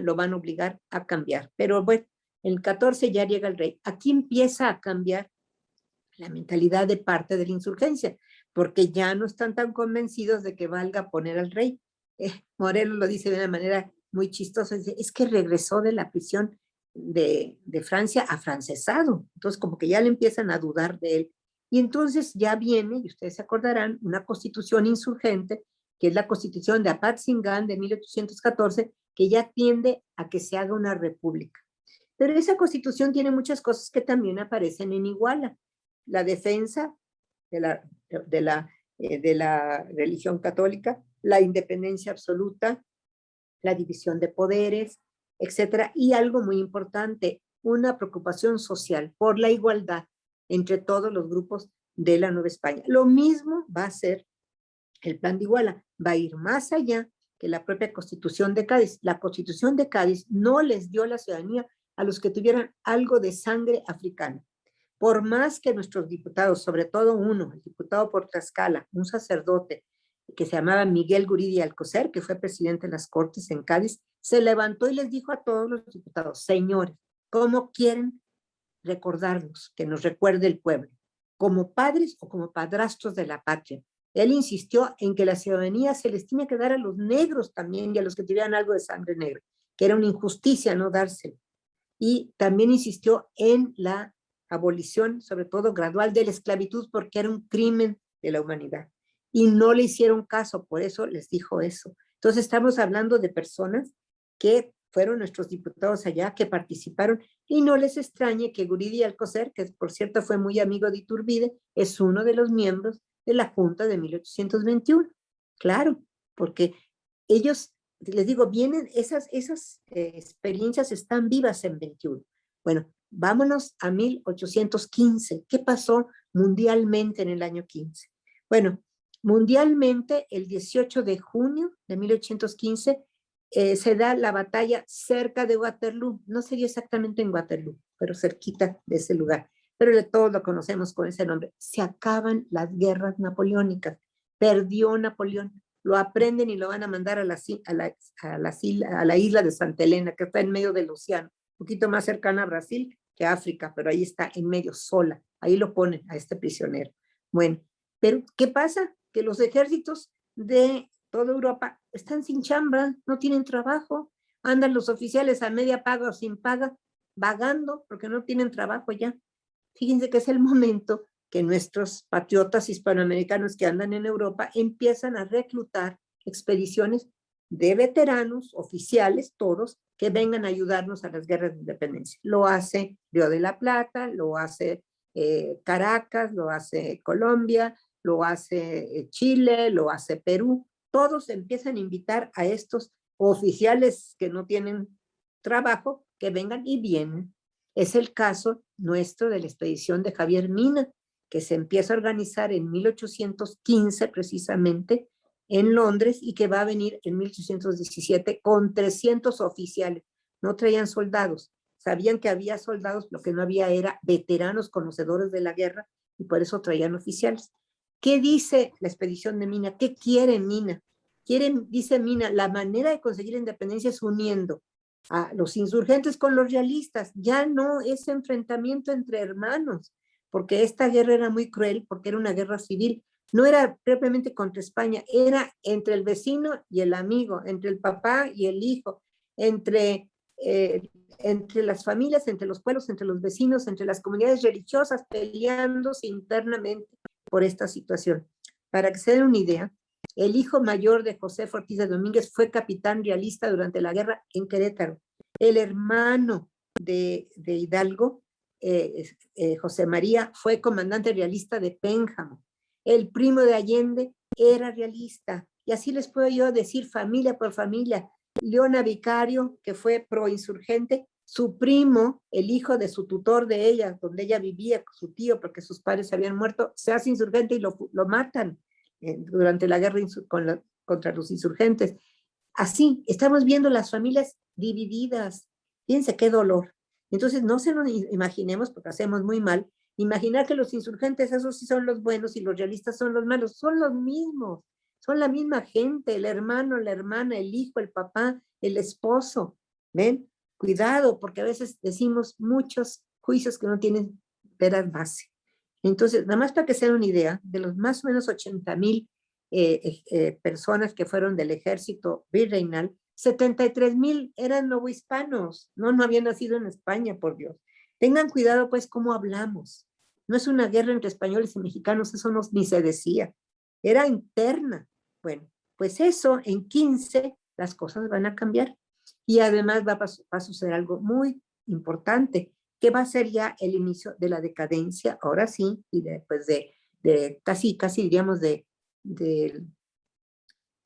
lo van a obligar a cambiar. Pero bueno, el 14 ya llega el rey. Aquí empieza a cambiar la mentalidad de parte de la insurgencia, porque ya no están tan convencidos de que valga poner al rey. Morelos lo dice de una manera muy chistosa, dice, es que regresó de la prisión de Francia afrancesado, entonces como que ya le empiezan a dudar de él. Y entonces ya viene, y ustedes se acordarán, una constitución insurgente, que es la constitución de Apatzingán de 1814, que ya tiende a que se haga una república. Pero esa constitución tiene muchas cosas que también aparecen en Iguala. La defensa de la religión católica, la independencia absoluta, la división de poderes, etcétera, y algo muy importante, una preocupación social por la igualdad entre todos los grupos de la Nueva España. Lo mismo va a ser el plan de Iguala, va a ir más allá que la propia Constitución de Cádiz. La Constitución de Cádiz no les dio la ciudadanía a los que tuvieran algo de sangre africana. Por más que nuestros diputados, sobre todo uno, el diputado por Tlaxcala, un sacerdote que se llamaba Miguel Guridi Alcocer, que fue presidente de las Cortes en Cádiz, se levantó y les dijo a todos los diputados, señores, ¿cómo quieren recordarnos, que nos recuerde el pueblo? ¿Como padres o como padrastros de la patria? Él insistió en que la ciudadanía se les tiene que dar a los negros también y a los que tuvieran algo de sangre negra, que era una injusticia no dárselo. Y también insistió en la abolición, sobre todo gradual, de la esclavitud, porque era un crimen de la humanidad. Y no le hicieron caso, por eso les dijo eso. Entonces estamos hablando de personas que fueron nuestros diputados allá, que participaron, y no les extrañe que Guridi Alcocer, que por cierto fue muy amigo de Iturbide, es uno de los miembros de la Junta de 1821. Claro, porque ellos, les digo, vienen, esas experiencias están vivas en 21. Bueno, vámonos a 1815. ¿Qué pasó mundialmente en el año 15? Bueno, mundialmente, el 18 de junio de 1815, se da la batalla cerca de Waterloo. No se dio exactamente en Waterloo, pero cerquita de ese lugar. Pero todos lo conocemos con ese nombre. Se acaban las guerras napoleónicas. Perdió Napoleón. Lo aprenden y lo van a mandar a la isla de Santa Elena, que está en medio del océano, un poquito más cercana a Brasil que a África, pero ahí está en medio sola. Ahí lo ponen a este prisionero. Bueno, pero ¿qué pasa? Que los ejércitos de toda Europa están sin chamba, no tienen trabajo, andan los oficiales a media paga o sin paga, vagando porque no tienen trabajo ya. Fíjense que es el momento que nuestros patriotas hispanoamericanos que andan en Europa empiezan a reclutar expediciones de veteranos, oficiales, todos, que vengan a ayudarnos a las guerras de independencia. Lo hace Río de la Plata, lo hace Caracas, lo hace Colombia, lo hace Chile, lo hace Perú. Todos empiezan a invitar a estos oficiales que no tienen trabajo, que vengan y vienen. Es el caso nuestro de la expedición de Javier Mina, que se empieza a organizar en 1815 precisamente en Londres y que va a venir en 1817 con 300 oficiales. No traían soldados, sabían que había soldados, lo que no había era veteranos conocedores de la guerra y por eso traían oficiales. ¿Qué dice la expedición de Mina? ¿Qué quiere Mina? Dice Mina, la manera de conseguir independencia es uniendo a los insurgentes con los realistas. Ya no es enfrentamiento entre hermanos, porque esta guerra era muy cruel, porque era una guerra civil. No era propiamente contra España, era entre el vecino y el amigo, entre el papá y el hijo, entre las familias, entre los pueblos, entre los vecinos, entre las comunidades religiosas, peleándose internamente por esta situación. Para que se den una idea, el hijo mayor de José Ortiz de Domínguez fue capitán realista durante la guerra en Querétaro. El hermano de Hidalgo, José María, fue comandante realista de Pénjamo. el primo de Allende era realista. Y así les puedo yo decir familia por familia. Leona Vicario, que fue proinsurgente, su primo, el hijo de su tutor de ella, donde ella vivía, su tío, porque sus padres habían muerto, se hace insurgente y lo matan durante la guerra contra los insurgentes. Así, estamos viendo las familias divididas. Fíjense qué dolor. Entonces, no se nos imaginemos, porque hacemos muy mal, imaginar que los insurgentes, esos sí son los buenos y los realistas son los malos. Son los mismos, son la misma gente, el hermano, la hermana, el hijo, el papá, el esposo. ¿Ven? Cuidado, porque a veces decimos muchos juicios que no tienen veraz base. Entonces, nada más para que se den una idea, de los más o menos 80,000 personas que fueron del ejército virreinal, 73,000 eran novohispanos, no habían nacido en España, por Dios. Tengan cuidado, pues, cómo hablamos. No es una guerra entre españoles y mexicanos, eso ni se decía. Era interna. Bueno, pues eso, en 15, las cosas van a cambiar. Y además va a suceder algo muy importante, que va a ser ya el inicio de la decadencia, ahora sí, y después de casi diríamos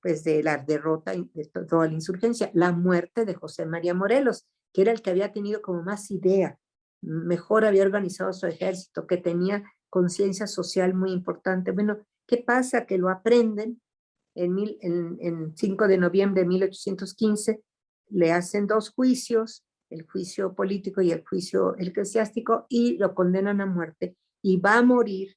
pues de la derrota de toda la insurgencia, la muerte de José María Morelos, que era el que había tenido como más idea, mejor había organizado su ejército, que tenía conciencia social muy importante. Bueno, ¿qué pasa? Que lo aprenden en 5 de noviembre de 1815, le hacen 2 juicios, el juicio político y el juicio eclesiástico, y lo condenan a muerte, y va a morir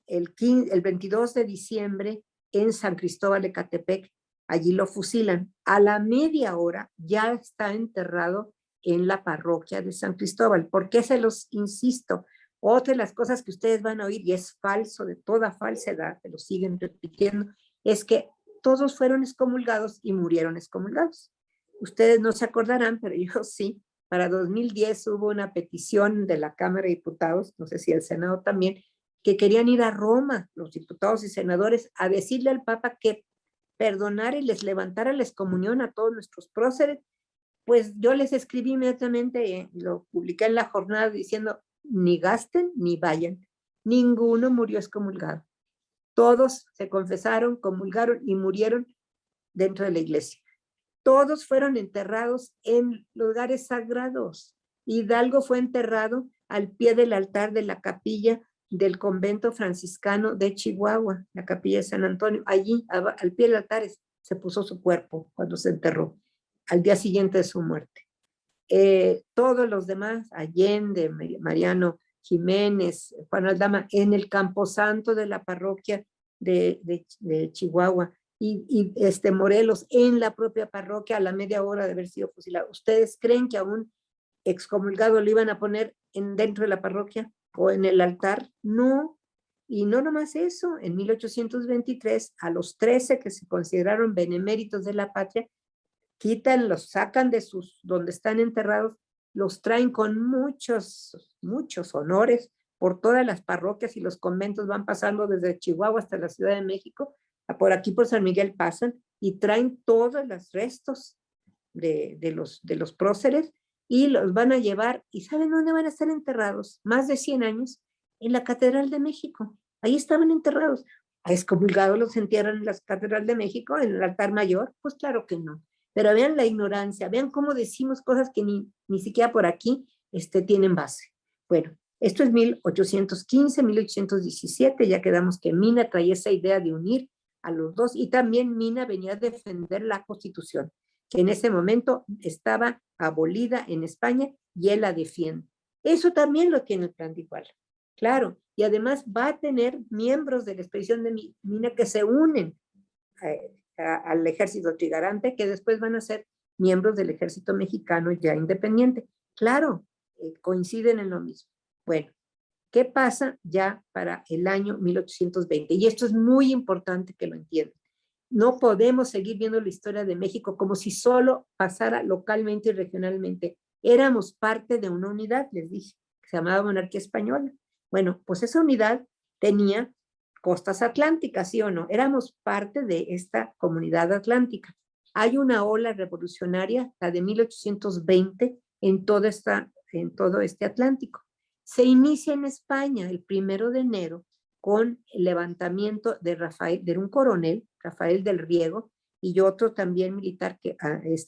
el 22 de diciembre en San Cristóbal de Catepec. Allí lo fusilan. A la media hora ya está enterrado en la parroquia de San Cristóbal. ¿Por qué se los insisto? Otra de las cosas que ustedes van a oír, y es falso, de toda falsedad, que lo siguen repitiendo, es que todos fueron excomulgados y murieron excomulgados. Ustedes no se acordarán, pero yo sí. Para 2010 hubo una petición de la Cámara de Diputados, no sé si el Senado también, que querían ir a Roma, los diputados y senadores, a decirle al Papa que perdonara y les levantara la excomunión a todos nuestros próceres. Pues yo les escribí inmediatamente, lo publiqué en La Jornada diciendo, ni gasten ni vayan. Ninguno murió excomulgado. Todos se confesaron, comulgaron y murieron dentro de la iglesia. Todos fueron enterrados en lugares sagrados. Hidalgo fue enterrado al pie del altar de la capilla del convento franciscano de Chihuahua, la capilla de San Antonio. Allí, al pie del altar, se puso su cuerpo cuando se enterró, al día siguiente de su muerte. Todos los demás, Allende, Mariano Jiménez, Juan Aldama, en el camposanto de la parroquia de Chihuahua, y Morelos en la propia parroquia a la media hora de haber sido fusilado. ¿Ustedes creen que a un excomulgado lo iban a poner dentro de la parroquia o en el altar? No. Y no nomás eso, en 1823 a los 13 que se consideraron beneméritos de la patria, los sacan de donde están enterrados, los traen con muchos honores por todas las parroquias, y los conventos van pasando desde Chihuahua hasta la Ciudad de México. Por aquí por San Miguel pasan y traen todos los restos de los próceres y los van a llevar. ¿Y saben dónde van a estar enterrados? Más de 100 años, en la Catedral de México. Ahí estaban enterrados. ¿A excomulgados los entierran en la Catedral de México, en el altar mayor? Pues claro que no. Pero vean la ignorancia, vean cómo decimos cosas que ni siquiera por aquí tienen base. Bueno, esto es 1815, 1817, ya quedamos que Mina traía esa idea de unir a los dos, y también Mina venía a defender la Constitución, que en ese momento estaba abolida en España, y él la defiende. Eso también lo tiene el Plan de Iguala, claro, y además va a tener miembros de la expedición de Mina que se unen al ejército trigarante, que después van a ser miembros del ejército mexicano ya independiente. Claro, coinciden en lo mismo. Bueno, ¿qué pasa ya para el año 1820? Y esto es muy importante que lo entiendan. No podemos seguir viendo la historia de México como si solo pasara localmente y regionalmente. Éramos parte de una unidad, les dije, que se llamaba Monarquía Española. Bueno, pues esa unidad tenía costas atlánticas, ¿sí o no? Éramos parte de esta comunidad atlántica. Hay una ola revolucionaria, la de 1820, en todo este Atlántico. Se inicia en España el 1 de enero con el levantamiento de un coronel, Rafael del Riego, y otro también militar,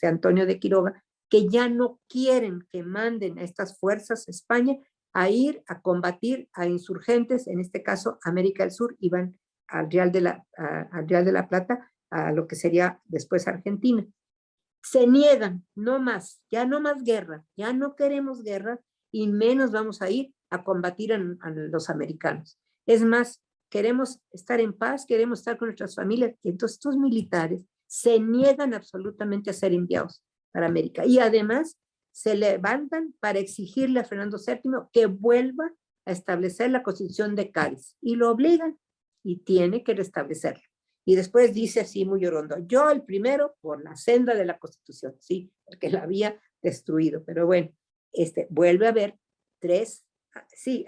Antonio de Quiroga, que ya no quieren que manden a estas fuerzas España a ir a combatir a insurgentes, en este caso América del Sur, iban al Real de la Plata, a lo que sería después Argentina. Se niegan, no más, ya no más guerra, ya no queremos guerra y menos vamos a ir a combatir a los americanos. Es más, queremos estar en paz, queremos estar con nuestras familias. Y entonces estos militares se niegan absolutamente a ser enviados para América. Y además se levantan para exigirle a Fernando VII que vuelva a establecer la Constitución de Cádiz. Y lo obligan y tiene que restablecerla. Y después dice así muy orondo, yo el primero por la senda de la Constitución, sí, porque la había destruido. Pero bueno, vuelve a haber 3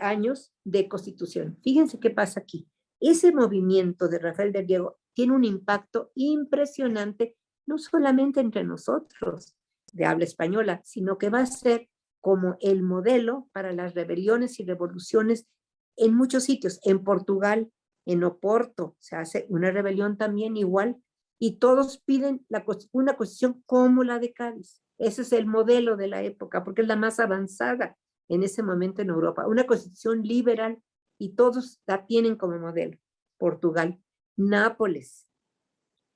años de Constitución. Fíjense qué pasa aquí. Ese movimiento de Rafael del Riego tiene un impacto impresionante, no solamente entre nosotros de habla española, sino que va a ser como el modelo para las rebeliones y revoluciones en muchos sitios. En Portugal, en Oporto, se hace una rebelión también igual, y todos piden una constitución como la de Cádiz. Ese es el modelo de la época, porque es la más avanzada en ese momento en Europa. Una constitución liberal, y todos la tienen como modelo. Portugal, Nápoles,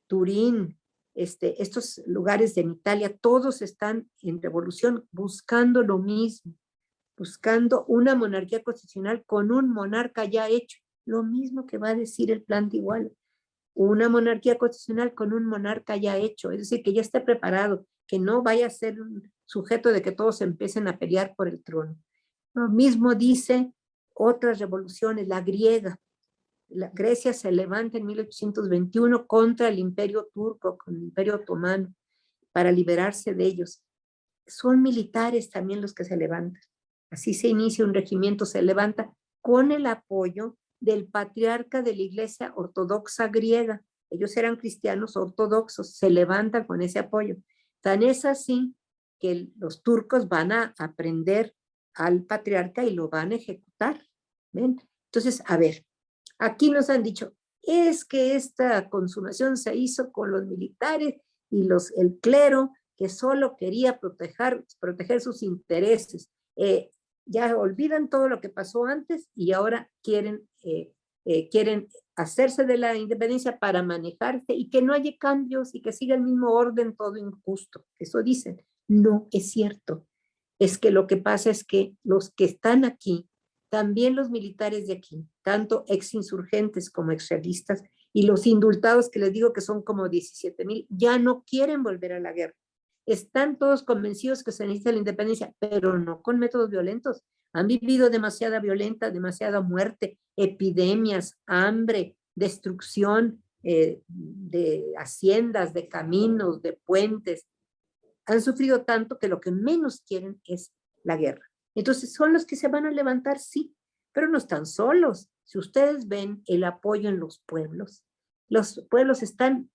Turín, estos lugares de Italia, todos están en revolución buscando lo mismo, buscando una monarquía constitucional con un monarca ya hecho. Lo mismo que va a decir el plan de Iguala. Una monarquía constitucional con un monarca ya hecho, es decir, que ya esté preparado, que no vaya a ser un sujeto de que todos empiecen a pelear por el trono. Lo mismo dice otras revoluciones, la griega. Grecia se levanta en 1821 contra el imperio turco, con el imperio otomano, para liberarse de ellos. Son militares también los que se levantan. Así se inicia un regimiento, se levanta con el apoyo del patriarca de la Iglesia Ortodoxa griega. Ellos eran cristianos ortodoxos, se levantan con ese apoyo. Tan es así que los turcos van a aprender al patriarca y lo van a ejecutar. ¿Ven? Entonces, a ver, aquí nos han dicho, es que esta consumación se hizo con los militares y el clero que solo quería proteger sus intereses. Ya olvidan todo lo que pasó antes y ahora quieren hacerse de la independencia para manejarse y que no haya cambios y que siga el mismo orden todo injusto. Eso dicen. No es cierto. Es que lo que pasa es que los que están aquí, también los militares de aquí, tanto exinsurgentes como exrealistas, y los indultados, que les digo que son como 17,000, ya no quieren volver a la guerra. Están todos convencidos que se necesita la independencia, pero no con métodos violentos. Han vivido demasiada muerte, epidemias, hambre, destrucción de haciendas, de caminos, de puentes. Han sufrido tanto que lo que menos quieren es la guerra. Entonces son los que se van a levantar, sí, pero no están solos. Si ustedes ven el apoyo en los pueblos están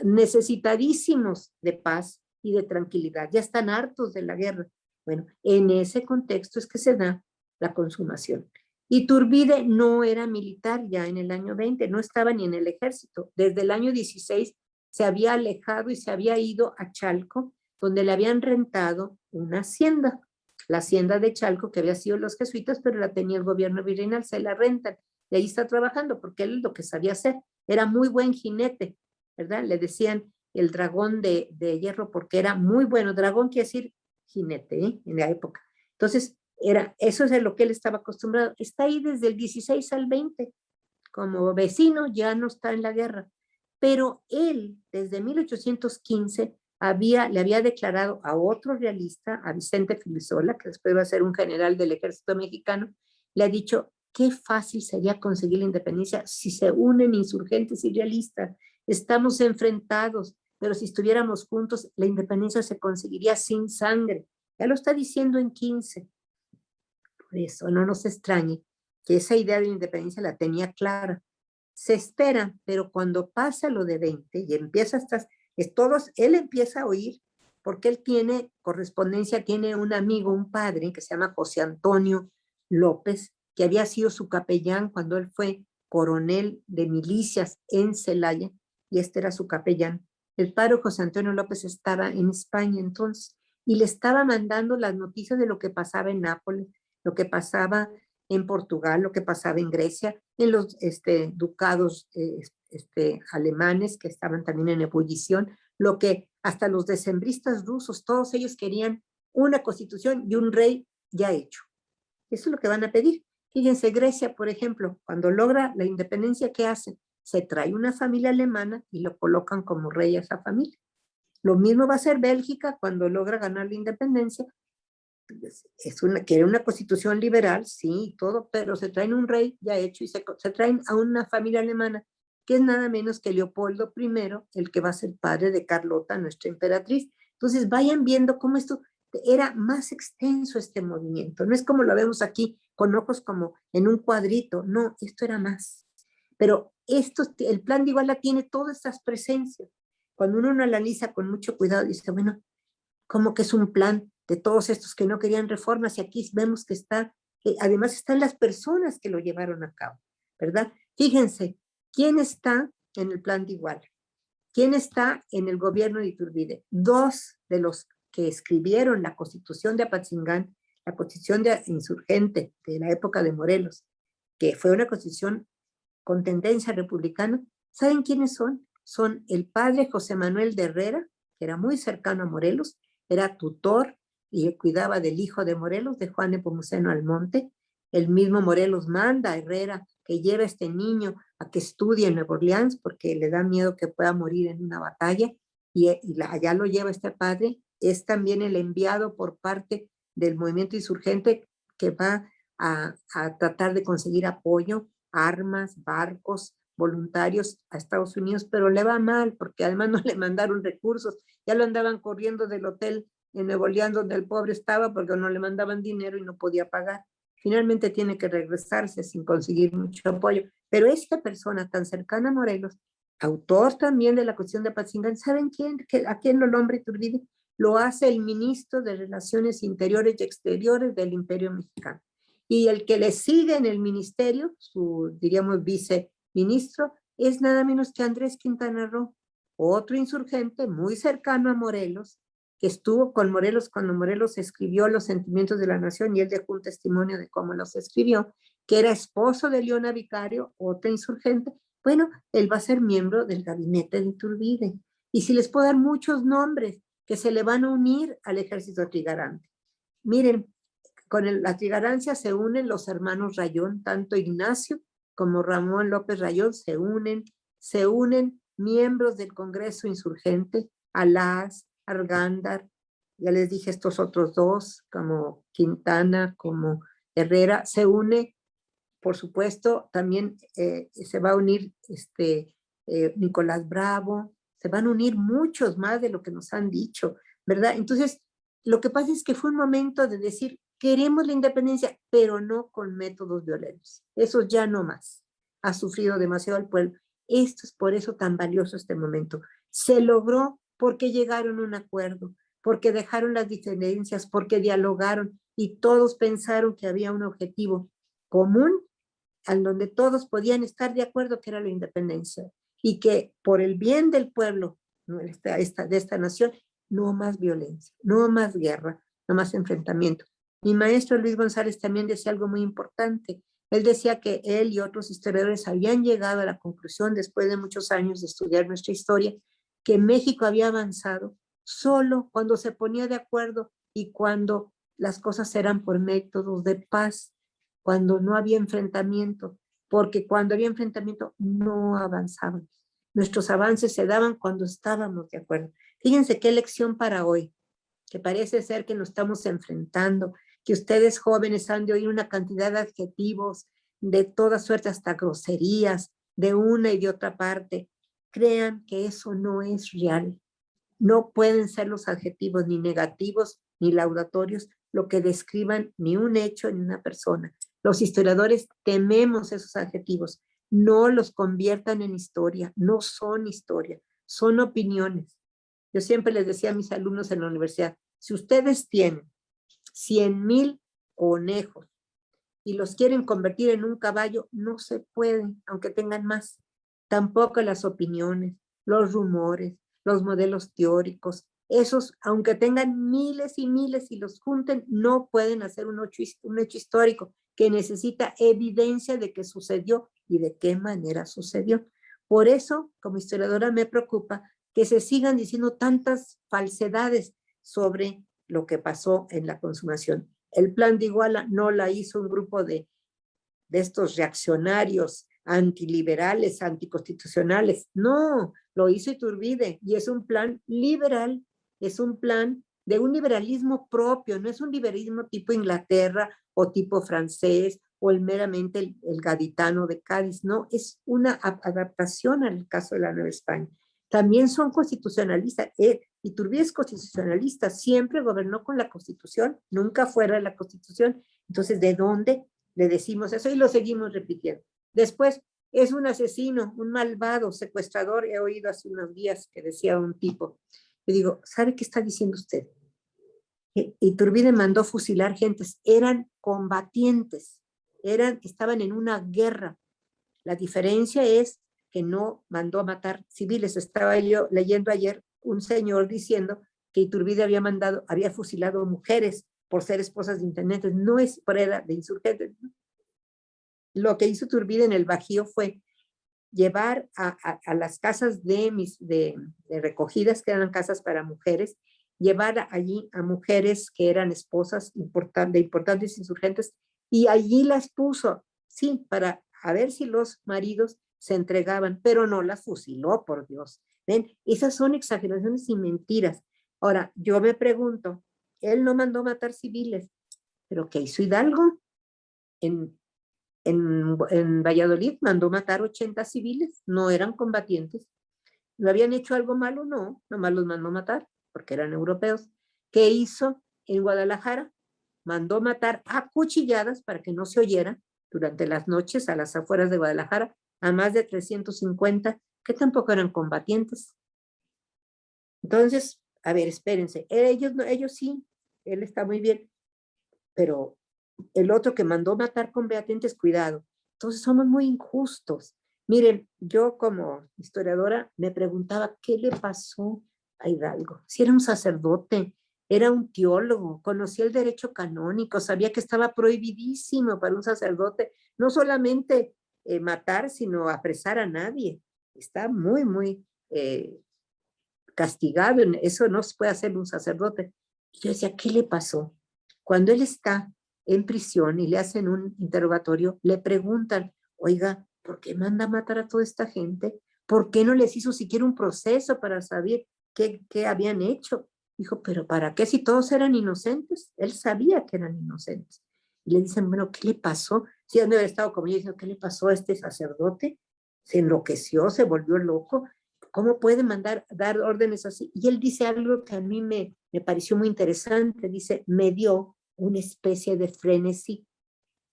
necesitadísimos de paz y de tranquilidad, ya están hartos de la guerra. Bueno, en ese contexto es que se da la consumación. Iturbide no era militar ya en el año 20, no estaba ni en el ejército. Desde el año 16 se había alejado y se había ido a Chalco, donde le habían rentado una hacienda, la hacienda de Chalco, que había sido los jesuitas, pero la tenía el gobierno virreinal, se la rentan, y ahí está trabajando, porque él lo que sabía hacer, era muy buen jinete, ¿verdad? Le decían el dragón de hierro, porque era muy bueno. Dragón quiere decir jinete, en la época. Entonces, eso es lo que él estaba acostumbrado. Está ahí desde el 16 al 20, como vecino, ya no está en la guerra. Pero él, desde 1815, le había declarado a otro realista, a Vicente Filisola, que después va a ser un general del ejército mexicano, le ha dicho, qué fácil sería conseguir la independencia si se unen insurgentes y realistas. Estamos enfrentados, pero si estuviéramos juntos, la independencia se conseguiría sin sangre. Ya lo está diciendo en 15. Por eso no nos extrañe que esa idea de la independencia la tenía clara. Se espera, pero cuando pasa lo de 20 y empieza él empieza a oír, porque él tiene correspondencia, tiene un amigo, un padre que se llama José Antonio López, que había sido su capellán cuando él fue coronel de milicias en Celaya, y este era su capellán. El padre José Antonio López estaba en España entonces, y le estaba mandando las noticias de lo que pasaba en Nápoles, lo que pasaba en Portugal, lo que pasaba en Grecia, en los ducados alemanes que estaban también en ebullición, lo que hasta los decembristas rusos, todos ellos querían una constitución y un rey ya hecho. Eso es lo que van a pedir. Fíjense, Grecia, por ejemplo, cuando logra la independencia, ¿qué hacen? Se trae una familia alemana y lo colocan como rey a esa familia. Lo mismo va a hacer Bélgica cuando logra ganar la independencia. Quiere una constitución liberal, sí, todo, pero se traen un rey ya hecho y se traen a una familia alemana que es nada menos que Leopoldo I, el que va a ser padre de Carlota, nuestra emperatriz. Entonces vayan viendo cómo esto era más extenso, este movimiento. No es como lo vemos aquí con ojos como en un cuadrito, no, esto era más. Pero el plan de Iguala tiene todas estas presencias. Cuando uno lo analiza con mucho cuidado, dice, bueno, como que es un plan de todos estos que no querían reformas, y aquí vemos que además están las personas que lo llevaron a cabo, ¿verdad? Fíjense, ¿quién está en el plan de Iguala? ¿Quién está en el gobierno de Iturbide? Dos de los que escribieron la Constitución de Apatzingán, la Constitución de insurgente de la época de Morelos, que fue una constitución con tendencia republicana. ¿Saben quiénes son? Son el padre José Manuel de Herrera, que era muy cercano a Morelos, era tutor y cuidaba del hijo de Morelos, de Juan Nepomuceno Almonte. El mismo Morelos manda a Herrera que lleve a este niño a que estudie en Nueva Orleans porque le da miedo que pueda morir en una batalla, y allá lo lleva este padre. Es también el enviado por parte del movimiento insurgente que va a tratar de conseguir apoyo, armas, barcos, voluntarios a Estados Unidos, pero le va mal porque además no le mandaron recursos, ya lo andaban corriendo del hotel en Nuevo Orleans donde el pobre estaba porque no le mandaban dinero y no podía pagar. Finalmente tiene que regresarse sin conseguir mucho apoyo. Pero esta persona tan cercana a Morelos, autor también de la cuestión de Apatzingán, ¿saben a quién lo nombra Iturbide? Lo hace el ministro de Relaciones Interiores y Exteriores del Imperio Mexicano. Y el que le sigue en el ministerio, su, diríamos, viceministro, es nada menos que Andrés Quintana Roo, otro insurgente muy cercano a Morelos, que estuvo con Morelos cuando Morelos escribió Los Sentimientos de la Nación, y él dejó un testimonio de cómo los escribió, que era esposo de Leona Vicario, otra insurgente. Bueno, él va a ser miembro del gabinete de Iturbide. Y si les puedo dar muchos nombres que se le van a unir al ejército trigarante. Miren, con la trigarancia se unen los hermanos Rayón, tanto Ignacio como Ramón López Rayón se unen miembros del Congreso Insurgente, Alás, Argándar, ya les dije estos otros dos, como Quintana, como Herrera, se une, por supuesto, también se va a unir Nicolás Bravo, se van a unir muchos más de lo que nos han dicho, ¿verdad? Entonces, lo que pasa es que fue un momento de decir, queremos la independencia, pero no con métodos violentos. Eso ya no más. Ha sufrido demasiado el pueblo. Esto es por eso tan valioso este momento. Se logró porque llegaron a un acuerdo, porque dejaron las diferencias, porque dialogaron y todos pensaron que había un objetivo común en donde todos podían estar de acuerdo, que era la independencia, y que por el bien del pueblo de esta nación, no más violencia, no más guerra, no más enfrentamiento. Mi maestro Luis González también decía algo muy importante. Él decía que él y otros historiadores habían llegado a la conclusión, después de muchos años de estudiar nuestra historia, que México había avanzado solo cuando se ponía de acuerdo y cuando las cosas eran por métodos de paz, cuando no había enfrentamiento, porque cuando había enfrentamiento no avanzábamos. Nuestros avances se daban cuando estábamos de acuerdo. Fíjense qué lección para hoy, que parece ser que nos estamos enfrentando, que ustedes jóvenes han de oír una cantidad de adjetivos de toda suerte, hasta groserías, de una y de otra parte. Crean que eso no es real. No pueden ser los adjetivos ni negativos ni laudatorios lo que describan ni un hecho ni una persona. Los historiadores tememos esos adjetivos. No los conviertan en historia. No son historia. Son opiniones. Yo siempre les decía a mis alumnos en la universidad, si ustedes tienen 100,000 conejos y los quieren convertir en un caballo, no se pueden, aunque tengan más. Tampoco las opiniones, los rumores, los modelos teóricos, esos, aunque tengan miles y miles y los junten, no pueden hacer un hecho histórico que necesita evidencia de que sucedió y de qué manera sucedió. Por eso, como historiadora, me preocupa que se sigan diciendo tantas falsedades sobre lo que pasó en la consumación. El plan de Iguala no la hizo un grupo de estos reaccionarios antiliberales, anticonstitucionales. No, lo hizo Iturbide y es un plan liberal, es un plan de un liberalismo propio, no es un liberalismo tipo Inglaterra o tipo francés o meramente el gaditano de Cádiz, no, es una adaptación al caso de la Nueva España. También son constitucionalistas. Iturbide es constitucionalista, siempre gobernó con la Constitución, nunca fuera de la Constitución. Entonces, ¿de dónde le decimos eso? Y lo seguimos repitiendo. Después, es un asesino, un malvado, secuestrador. He oído hace unos días que decía un tipo. Le digo, ¿sabe qué está diciendo usted? Iturbide mandó fusilar gentes, eran combatientes, estaban en una guerra. La diferencia es que no mandó a matar civiles. Estaba yo leyendo ayer un señor diciendo que Iturbide había fusilado mujeres por ser esposas de intendentes, no es por era de insurgentes. Lo que hizo Iturbide en el Bajío fue llevar a las casas de recogidas, que eran casas para mujeres, llevar allí a mujeres que eran esposas de importantes insurgentes, y allí las puso, sí, para a ver si los maridos se entregaban, pero no las fusiló, por Dios. ¿Ven? Esas son exageraciones y mentiras. Ahora, yo me pregunto, él no mandó matar civiles, pero ¿qué hizo Hidalgo? En Valladolid mandó matar 80 civiles, no eran combatientes. ¿No habían hecho algo malo? No, nomás los mandó matar, porque eran europeos. ¿Qué hizo en Guadalajara? Mandó matar a cuchilladas para que no se oyera durante las noches a las afueras de Guadalajara a más de 350 que tampoco eran combatientes. Entonces, a ver, espérense, ellos sí, él está muy bien, pero el otro que mandó matar combatientes, cuidado. Entonces somos muy injustos. Miren, yo como historiadora me preguntaba qué le pasó a Hidalgo. Si era un sacerdote, era un teólogo, conocía el derecho canónico, sabía que estaba prohibidísimo para un sacerdote no solamente matar, sino apresar a nadie. Está muy, muy castigado. Eso no se puede hacer un sacerdote. Y yo decía, ¿qué le pasó? Cuando él está en prisión y le hacen un interrogatorio, le preguntan, oiga, ¿por qué manda a matar a toda esta gente? ¿Por qué no les hizo siquiera un proceso para saber qué habían hecho? Dijo, pero ¿para qué si todos eran inocentes? Él sabía que eran inocentes. Y le dicen, bueno, ¿qué le pasó? Si han de haber estado como yo diciendo, ¿qué le pasó a este sacerdote? Se enloqueció, se volvió loco. ¿Cómo puede dar órdenes así? Y él dice algo que a mí me pareció muy interesante. Dice, me dio una especie de frenesí.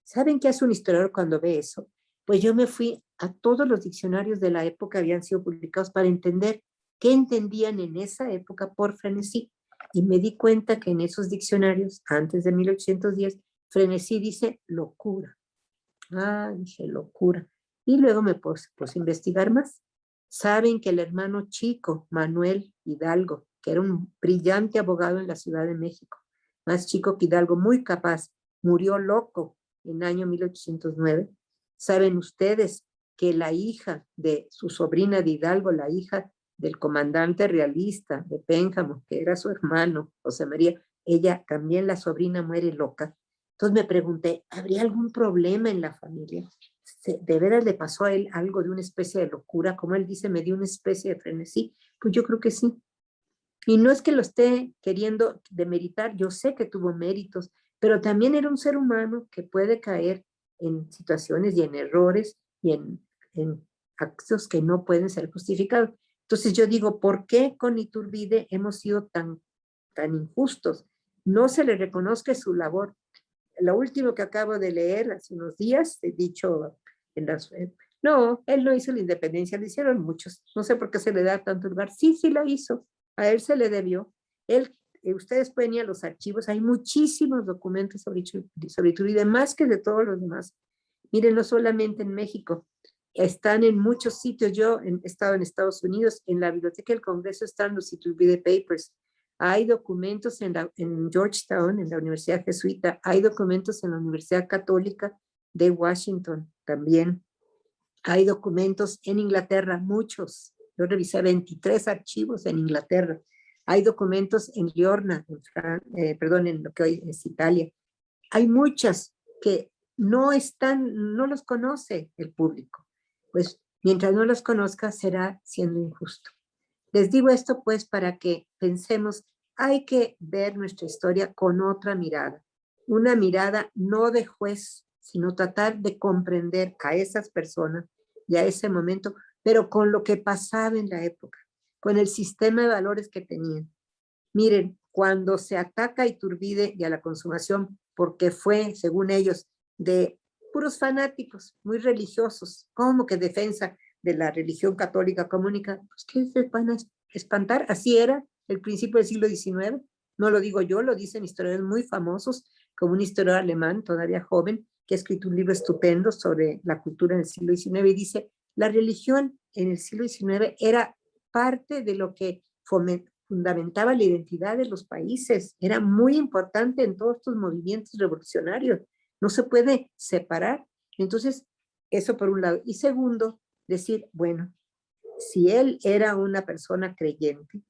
¿Saben qué hace un historiador cuando ve eso? Pues yo me fui a todos los diccionarios de la época que habían sido publicados para entender qué entendían en esa época por frenesí. Y me di cuenta que en esos diccionarios, antes de 1810, frenesí dice locura. Ah, dije locura. Y luego me puse a investigar más. Saben que el hermano chico, Manuel Hidalgo, que era un brillante abogado en la Ciudad de México, más chico que Hidalgo, muy capaz, murió loco en año 1809. Saben ustedes que la hija de su sobrina de Hidalgo, la hija del comandante realista de Pénjamo, que era su hermano, José María, ella también, la sobrina, muere loca. Entonces me pregunté, ¿habría algún problema en la familia? ¿De veras le pasó a él algo de una especie de locura? Como él dice, me dio una especie de frenesí. Pues yo creo que sí. Y no es que lo esté queriendo demeritar, yo sé que tuvo méritos, pero también era un ser humano que puede caer en situaciones y en errores y en actos que no pueden ser justificados. Entonces yo digo, ¿por qué con Iturbide hemos sido tan injustos? No se le reconozca su labor. Lo último que acabo de leer hace unos días, he dicho en las... No, él no hizo la independencia, lo hicieron muchos. No sé por qué se le da tanto lugar. Sí, sí la hizo. A él se le debió. Él ustedes pueden ir a los archivos, hay muchísimos documentos sobre Iturbide, más que de todos los demás. Miren, no solamente en México, están en muchos sitios. Yo he estado en Estados Unidos, en la Biblioteca del Congreso están los Iturbide Papers. Hay documentos en Georgetown, en la Universidad Jesuita, hay documentos en la Universidad Católica de Washington también. Hay documentos en Inglaterra, muchos. Yo revisé 23 archivos en Inglaterra. Hay documentos en Liorna, en lo que hoy es Italia. Hay muchas que no los conoce el público. Pues mientras no los conozca, será siendo injusto. Les digo esto pues para que pensemos, hay que ver nuestra historia con otra mirada. Una mirada no de juez, sino tratar de comprender a esas personas y a ese momento, pero con lo que pasaba en la época, con el sistema de valores que tenían. Miren, cuando se ataca a Iturbide y a la consumación, porque fue, según ellos, de puros fanáticos, muy religiosos, como que defensa de la religión católica comunica, pues ¿qué se van a espantar? Así era el principio del siglo XIX, no lo digo yo, lo dicen historiadores muy famosos, como un historiador alemán, todavía joven, que ha escrito un libro estupendo sobre la cultura del siglo XIX y dice, la religión en el siglo XIX era parte de lo que fundamentaba la identidad de los países, era muy importante en todos estos movimientos revolucionarios, no se puede separar. Entonces, eso por un lado. Y segundo, decir, bueno, si él era una persona creyente,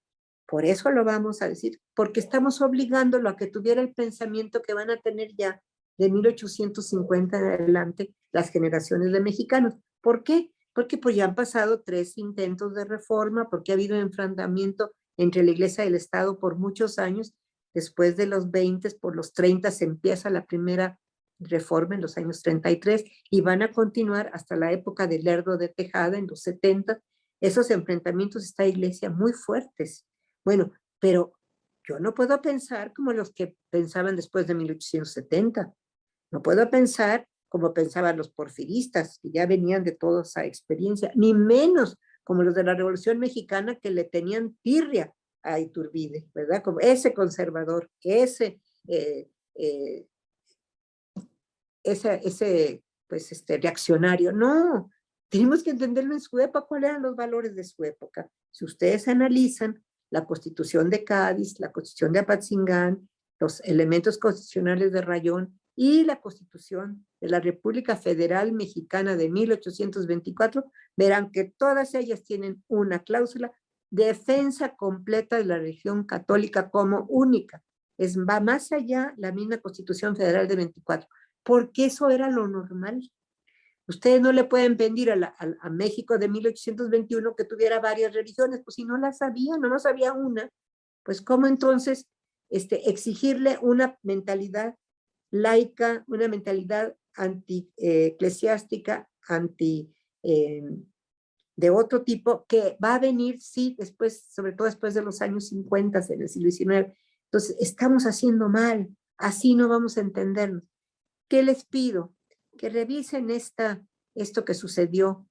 por eso lo vamos a decir, porque estamos obligándolo a que tuviera el pensamiento que van a tener ya de 1850 en adelante las generaciones de mexicanos. ¿Por qué? Porque pues ya han pasado 3 intentos de reforma, porque ha habido enfrentamiento entre la Iglesia y el Estado por muchos años. Después de los 20, por los 30 se empieza la primera reforma en los años 33 y van a continuar hasta la época del Lerdo de Tejada en los 70. Esos enfrentamientos de esta iglesia muy fuertes. Bueno, pero yo no puedo pensar como los que pensaban después de 1870. No puedo pensar como pensaban los porfiristas, que ya venían de toda esa experiencia, ni menos como los de la Revolución Mexicana que le tenían tirria a Iturbide, ¿verdad? Como ese conservador, ese reaccionario. No, tenemos que entenderlo en su época, cuáles eran los valores de su época. Si ustedes analizan la Constitución de Cádiz, la Constitución de Apatzingán, los elementos constitucionales de Rayón y la Constitución de la República Federal Mexicana de 1824, verán que todas ellas tienen una cláusula de defensa completa de la religión católica como única. Va más allá la misma Constitución Federal de 24, porque eso era lo normal. Ustedes no le pueden pedir a México de 1821 que tuviera varias religiones, pues si no las había, no había una, pues cómo entonces exigirle una mentalidad laica, una mentalidad anti-eclesiástica, de otro tipo, que va a venir, sí, después, sobre todo después de los años 50, en el siglo XIX. Entonces, estamos haciendo mal, así no vamos a entendernos. ¿Qué les pido? Que revisen esto que sucedió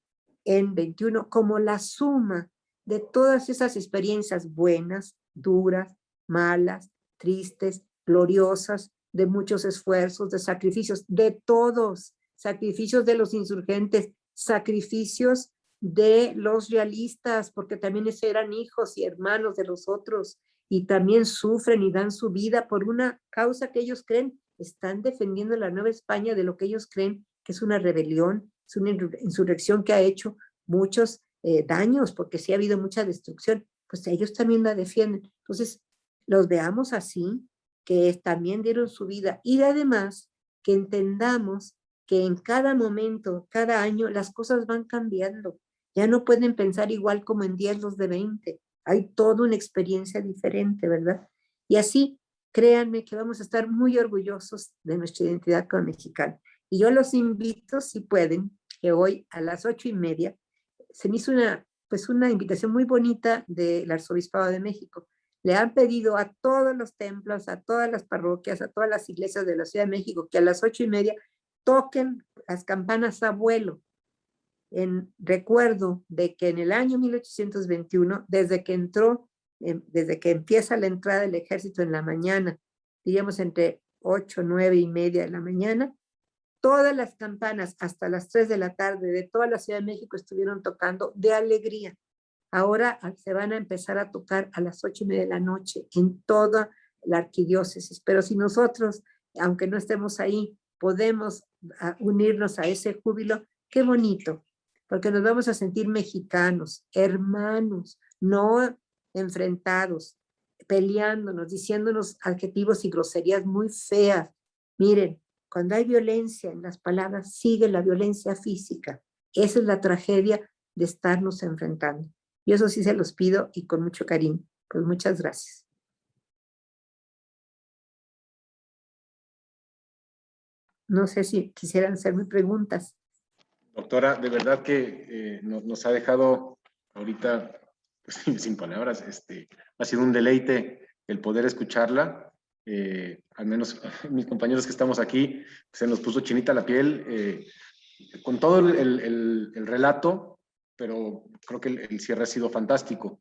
en 21 como la suma de todas esas experiencias buenas, duras, malas, tristes, gloriosas, de muchos esfuerzos, de sacrificios, de todos, sacrificios de los insurgentes, sacrificios de los realistas, porque también eran hijos y hermanos de los otros, y también sufren y dan su vida por una causa que ellos creen. Están defendiendo la Nueva España de lo que ellos creen que es una rebelión, es una insurrección que ha hecho muchos daños, porque sí ha habido mucha destrucción, pues ellos también la defienden. Entonces, los veamos así, que también dieron su vida, y además que entendamos que en cada momento, cada año, las cosas van cambiando. Ya no pueden pensar igual como en 10 los de 20. Hay toda una experiencia diferente, ¿verdad? Y así, créanme que vamos a estar muy orgullosos de nuestra identidad como mexicana. Y yo los invito, si pueden, que hoy a las 8:30 se me hizo una invitación muy bonita del Arzobispado de México. Le han pedido a todos los templos, a todas las parroquias, a todas las iglesias de la Ciudad de México que a las 8:30 toquen las campanas a vuelo, en recuerdo de que en el año 1821, desde que entró desde que empieza la entrada del ejército en la mañana, diríamos entre 8, 9 y media de la mañana, todas las campanas hasta las 3 de la tarde de toda la Ciudad de México estuvieron tocando de alegría. Ahora se van a empezar a tocar a las 8:30 de la noche en toda la arquidiócesis. Pero si nosotros, aunque no estemos ahí, podemos unirnos a ese júbilo, qué bonito, porque nos vamos a sentir mexicanos, hermanos, no enfrentados, peleándonos, diciéndonos adjetivos y groserías muy feas. Miren, cuando hay violencia en las palabras, sigue la violencia física. Esa es la tragedia de estarnos enfrentando. Y eso sí se los pido y con mucho cariño. Pues muchas gracias. No sé si quisieran hacerme preguntas. Doctora, de verdad que nos ha dejado ahorita pues, sin palabras. Ha sido un deleite el poder escucharla. Al menos mis compañeros que estamos aquí, se nos puso chinita la piel con todo el relato, pero creo que el cierre ha sido fantástico.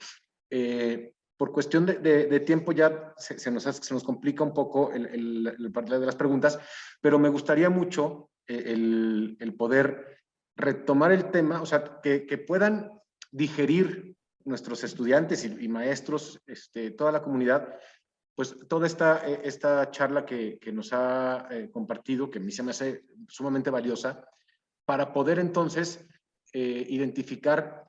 Por cuestión de tiempo ya se nos complica un poco el parte de las preguntas, pero me gustaría mucho el poder retomar el tema, o sea, que puedan digerir nuestros estudiantes y maestros, toda la comunidad, pues toda esta charla que nos ha compartido, que a mí se me hace sumamente valiosa, para poder entonces identificar,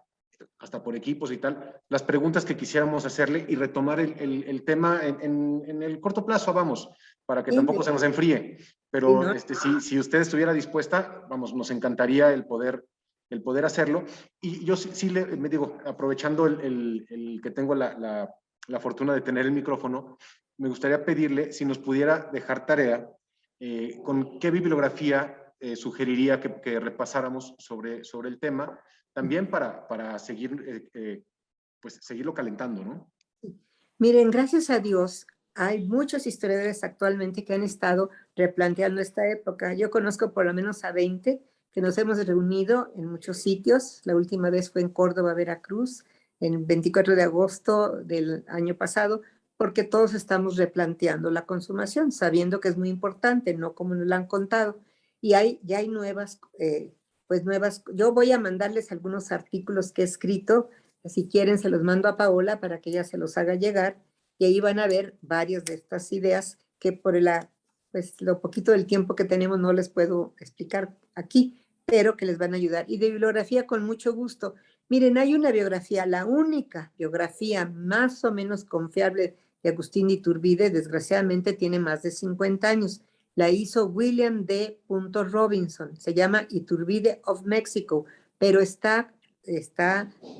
hasta por equipos y tal, las preguntas que quisiéramos hacerle y retomar el tema en el corto plazo, vamos, para que tampoco se nos enfríe. Pero Sí, ¿no? si usted estuviera dispuesta, vamos, nos encantaría el poder hacerlo. Y yo sí me digo, aprovechando el que tengo la fortuna de tener el micrófono, me gustaría pedirle si nos pudiera dejar tarea con qué bibliografía sugeriría que repasáramos sobre el tema, también para seguir, pues seguirlo calentando, ¿no? Miren, gracias a Dios, hay muchos historiadores actualmente que han estado replanteando esta época. Yo conozco por lo menos a 20 que nos hemos reunido en muchos sitios. La última vez fue en Córdoba, Veracruz, el 24 de agosto del año pasado, porque todos estamos replanteando la consumación, sabiendo que es muy importante, no como nos la han contado. Y ya hay nuevas, yo voy a mandarles algunos artículos que he escrito. Si quieren, se los mando a Paola para que ella se los haga llegar y ahí van a ver varias de estas ideas que por pues, lo poquito del tiempo que tenemos no les puedo explicar aquí, pero que les van a ayudar. Y de bibliografía, con mucho gusto. Miren, hay una biografía, la única biografía más o menos confiable de Agustín de Iturbide, desgraciadamente tiene más de 50 años. La hizo William D. Robinson, se llama Iturbide of Mexico, pero está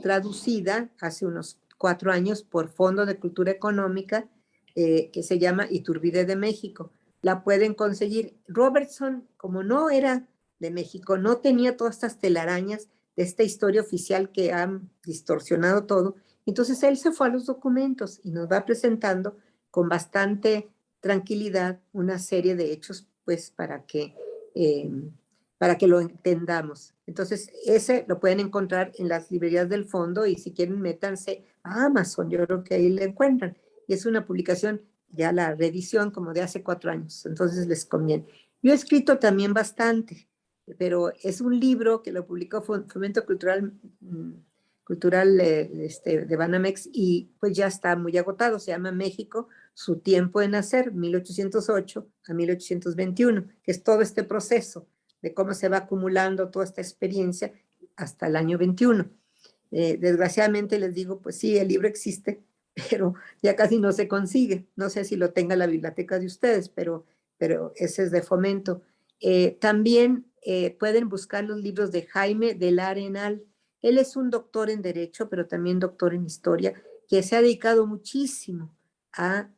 traducida hace unos 4 años por Fondo de Cultura Económica, que se llama Iturbide de México. La pueden conseguir. Robertson, como no era de México, no tenía todas estas telarañas de esta historia oficial que han distorsionado todo. Entonces él se fue a los documentos y nos va presentando con bastante tranquilidad una serie de hechos, pues para que lo entendamos. Entonces, ese lo pueden encontrar en las librerías del fondo y si quieren, métanse a Amazon, yo creo que ahí le encuentran. Y es una publicación, ya la reedición, como de hace 4 años, entonces les conviene. Yo he escrito también bastante, pero es un libro que lo publicó Fomento Cultural, de Banamex y pues ya está muy agotado, se llama México, su tiempo de nacer, 1808 a 1821, que es todo este proceso de cómo se va acumulando toda esta experiencia hasta el año 21. Desgraciadamente les digo, pues sí, el libro existe, pero ya casi no se consigue. No sé si lo tenga la biblioteca de ustedes, pero ese es de Fomento. También pueden buscar los libros de Jaime del Arenal. Él es un doctor en Derecho, pero también doctor en Historia, que se ha dedicado muchísimo a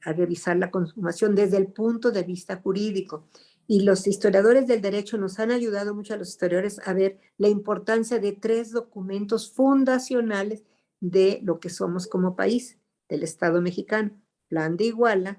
revisar la consumación desde el punto de vista jurídico. Y los historiadores del derecho nos han ayudado mucho a los historiadores a ver la importancia de 3 documentos fundacionales de lo que somos como país, del Estado mexicano: Plan de Iguala,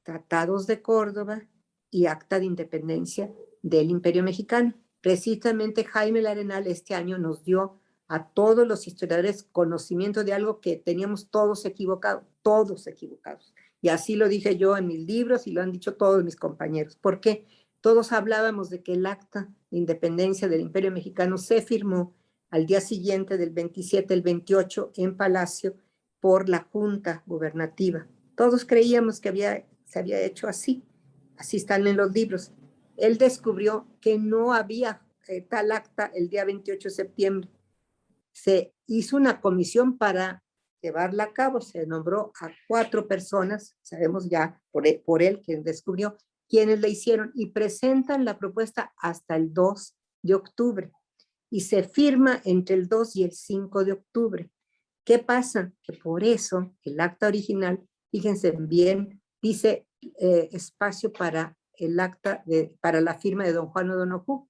Tratados de Córdoba y Acta de Independencia del Imperio Mexicano. Precisamente Jaime Larenal este año nos dio a todos los historiadores conocimiento de algo que teníamos todos equivocados. Y así lo dije yo en mis libros y lo han dicho todos mis compañeros. ¿Por qué? Todos hablábamos de que el acta de independencia del Imperio Mexicano se firmó al día siguiente del 27, el 28, en Palacio por la Junta Gubernativa. Todos creíamos que se había hecho así. Así están en los libros. Él descubrió que no había tal acta el día 28 de septiembre. Se hizo una comisión para llevarla a cabo, se nombró a 4 personas, sabemos ya por él quien descubrió, quienes la hicieron y presentan la propuesta hasta el 2 de octubre y se firma entre el 2 y el 5 de octubre. ¿Qué pasa? Que por eso el acta original, fíjense bien, dice espacio para el acta, para la firma de don Juan O'Donoghue.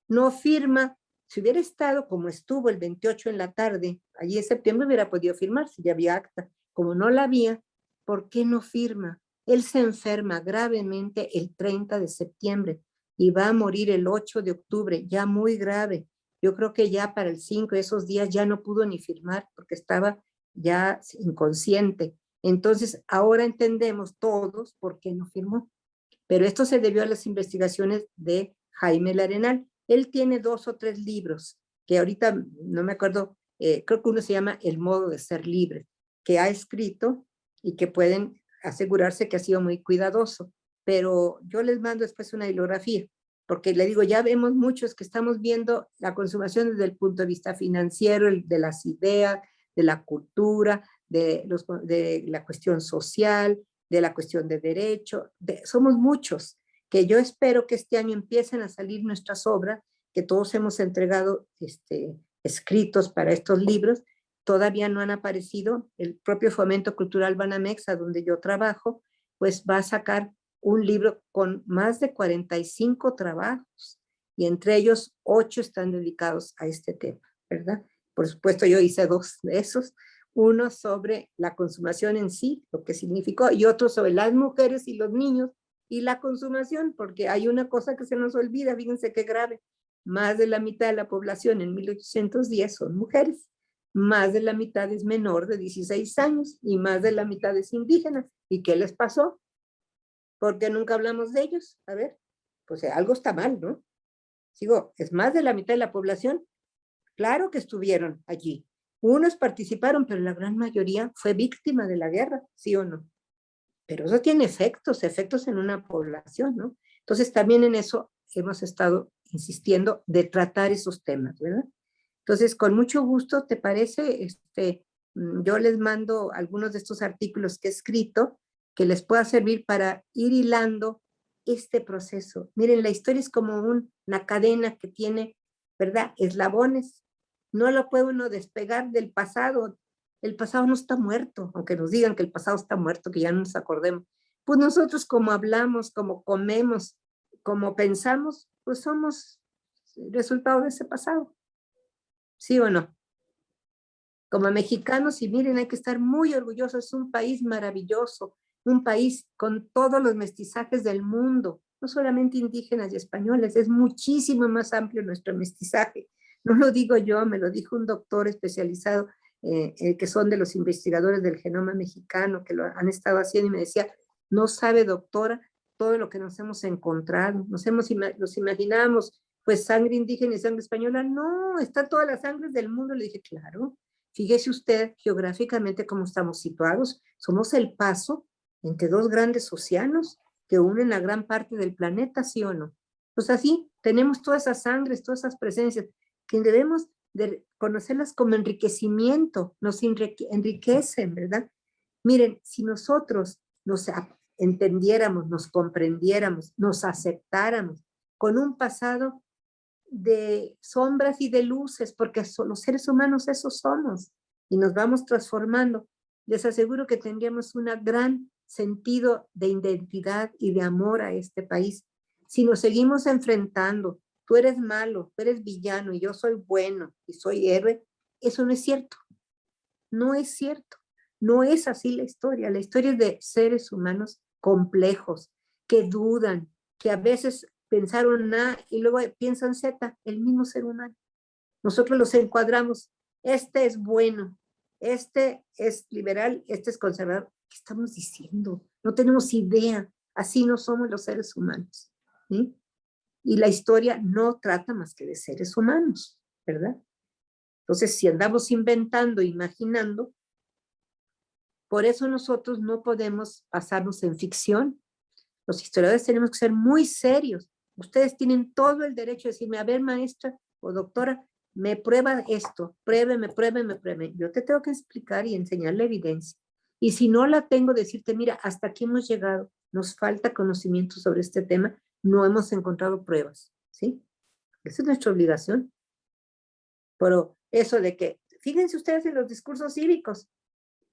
No firma. Si hubiera estado como estuvo el 28 en la tarde, allí en septiembre hubiera podido firmar si ya había acta. Como no la había, ¿por qué no firma? Él se enferma gravemente el 30 de septiembre y va a morir el 8 de octubre, ya muy grave. Yo creo que ya para el 5 de esos días ya no pudo ni firmar porque estaba ya inconsciente. Entonces, ahora entendemos todos por qué no firmó. Pero esto se debió a las investigaciones de Jaime Larenal. Él tiene 2 o 3 libros, que ahorita no me acuerdo, creo que uno se llama El modo de ser libre, que ha escrito y que pueden asegurarse que ha sido muy cuidadoso. Pero yo les mando después una bibliografía, porque le digo, ya vemos muchos que estamos viendo la consumación desde el punto de vista financiero, de las ideas, de la cultura, de la cuestión social, de la cuestión de derecho. Somos muchos que yo espero que este año empiecen a salir nuestras obras, que todos hemos entregado escritos para estos libros, todavía no han aparecido. El propio Fomento Cultural Banamex, a donde yo trabajo, pues va a sacar un libro con más de 45 trabajos, y entre ellos 8 están dedicados a este tema, ¿verdad? Por supuesto, yo hice 2 de esos, uno sobre la consumación en sí, lo que significó, y otro sobre las mujeres y los niños, y la consumación, porque hay una cosa que se nos olvida, fíjense qué grave, más de la mitad de la población en 1810 son mujeres, más de la mitad es menor de 16 años, y más de la mitad es indígena. ¿Y qué les pasó? ¿Por qué nunca hablamos de ellos? A ver, pues algo está mal, ¿no? Sigo, es más de la mitad de la población, claro que estuvieron allí. Unos participaron, pero la gran mayoría fue víctima de la guerra, ¿sí o no? Pero eso tiene efectos en una población, ¿no? Entonces también en eso hemos estado insistiendo de tratar esos temas, ¿verdad? Entonces, con mucho gusto, ¿te parece? Yo les mando algunos de estos artículos que he escrito que les pueda servir para ir hilando este proceso. Miren, la historia es como una cadena que tiene, ¿verdad? Eslabones. No lo puede uno despegar del pasado. El pasado no está muerto, aunque nos digan que el pasado está muerto, que ya no nos acordemos. Pues nosotros como hablamos, como comemos, como pensamos, pues somos resultado de ese pasado. ¿Sí o no? Como mexicanos, y miren, hay que estar muy orgullosos, es un país maravilloso, un país con todos los mestizajes del mundo, no solamente indígenas y españoles, es muchísimo más amplio nuestro mestizaje. No lo digo yo, me lo dijo un doctor especializado, que son de los investigadores del genoma mexicano, que lo han estado haciendo, y me decía, no sabe, doctora, todo lo que nos hemos encontrado, nos imaginábamos, pues sangre indígena y sangre española, no, está todas las sangres del mundo. Le dije, claro, fíjese usted geográficamente cómo estamos situados, somos el paso entre 2 grandes océanos que unen la gran parte del planeta, ¿sí o no? Pues así, tenemos todas esas sangres, todas esas presencias, que debemos de conocerlas como enriquecimiento, nos enriquecen, ¿verdad? Miren, si nosotros nos entendiéramos, nos comprendiéramos, nos aceptáramos con un pasado de sombras y de luces, porque los seres humanos esos somos, y nos vamos transformando, les aseguro que tendríamos un gran sentido de identidad y de amor a este país. Si nos seguimos enfrentando, tú eres malo, tú eres villano, y yo soy bueno, y soy héroe, eso no es cierto. No es cierto. No es así la historia. La historia es de seres humanos complejos, que dudan, que a veces pensaron A y luego piensan Z, el mismo ser humano. Nosotros los encuadramos este es bueno, este es liberal, este es conservador. ¿Qué estamos diciendo? No tenemos idea. Así no somos los seres humanos, ¿sí? Y la historia no trata más que de seres humanos, ¿verdad? Entonces, si andamos inventando, imaginando, por eso nosotros no podemos basarnos en ficción. Los historiadores tenemos que ser muy serios. Ustedes tienen todo el derecho de decirme, a ver, maestra o doctora, me prueba esto, pruébeme. Yo te tengo que explicar y enseñar la evidencia. Y si no la tengo, decirte, mira, hasta aquí hemos llegado, nos falta conocimiento sobre este tema, no hemos encontrado pruebas, ¿sí? Esa es nuestra obligación. Pero eso de que, fíjense ustedes en los discursos cívicos,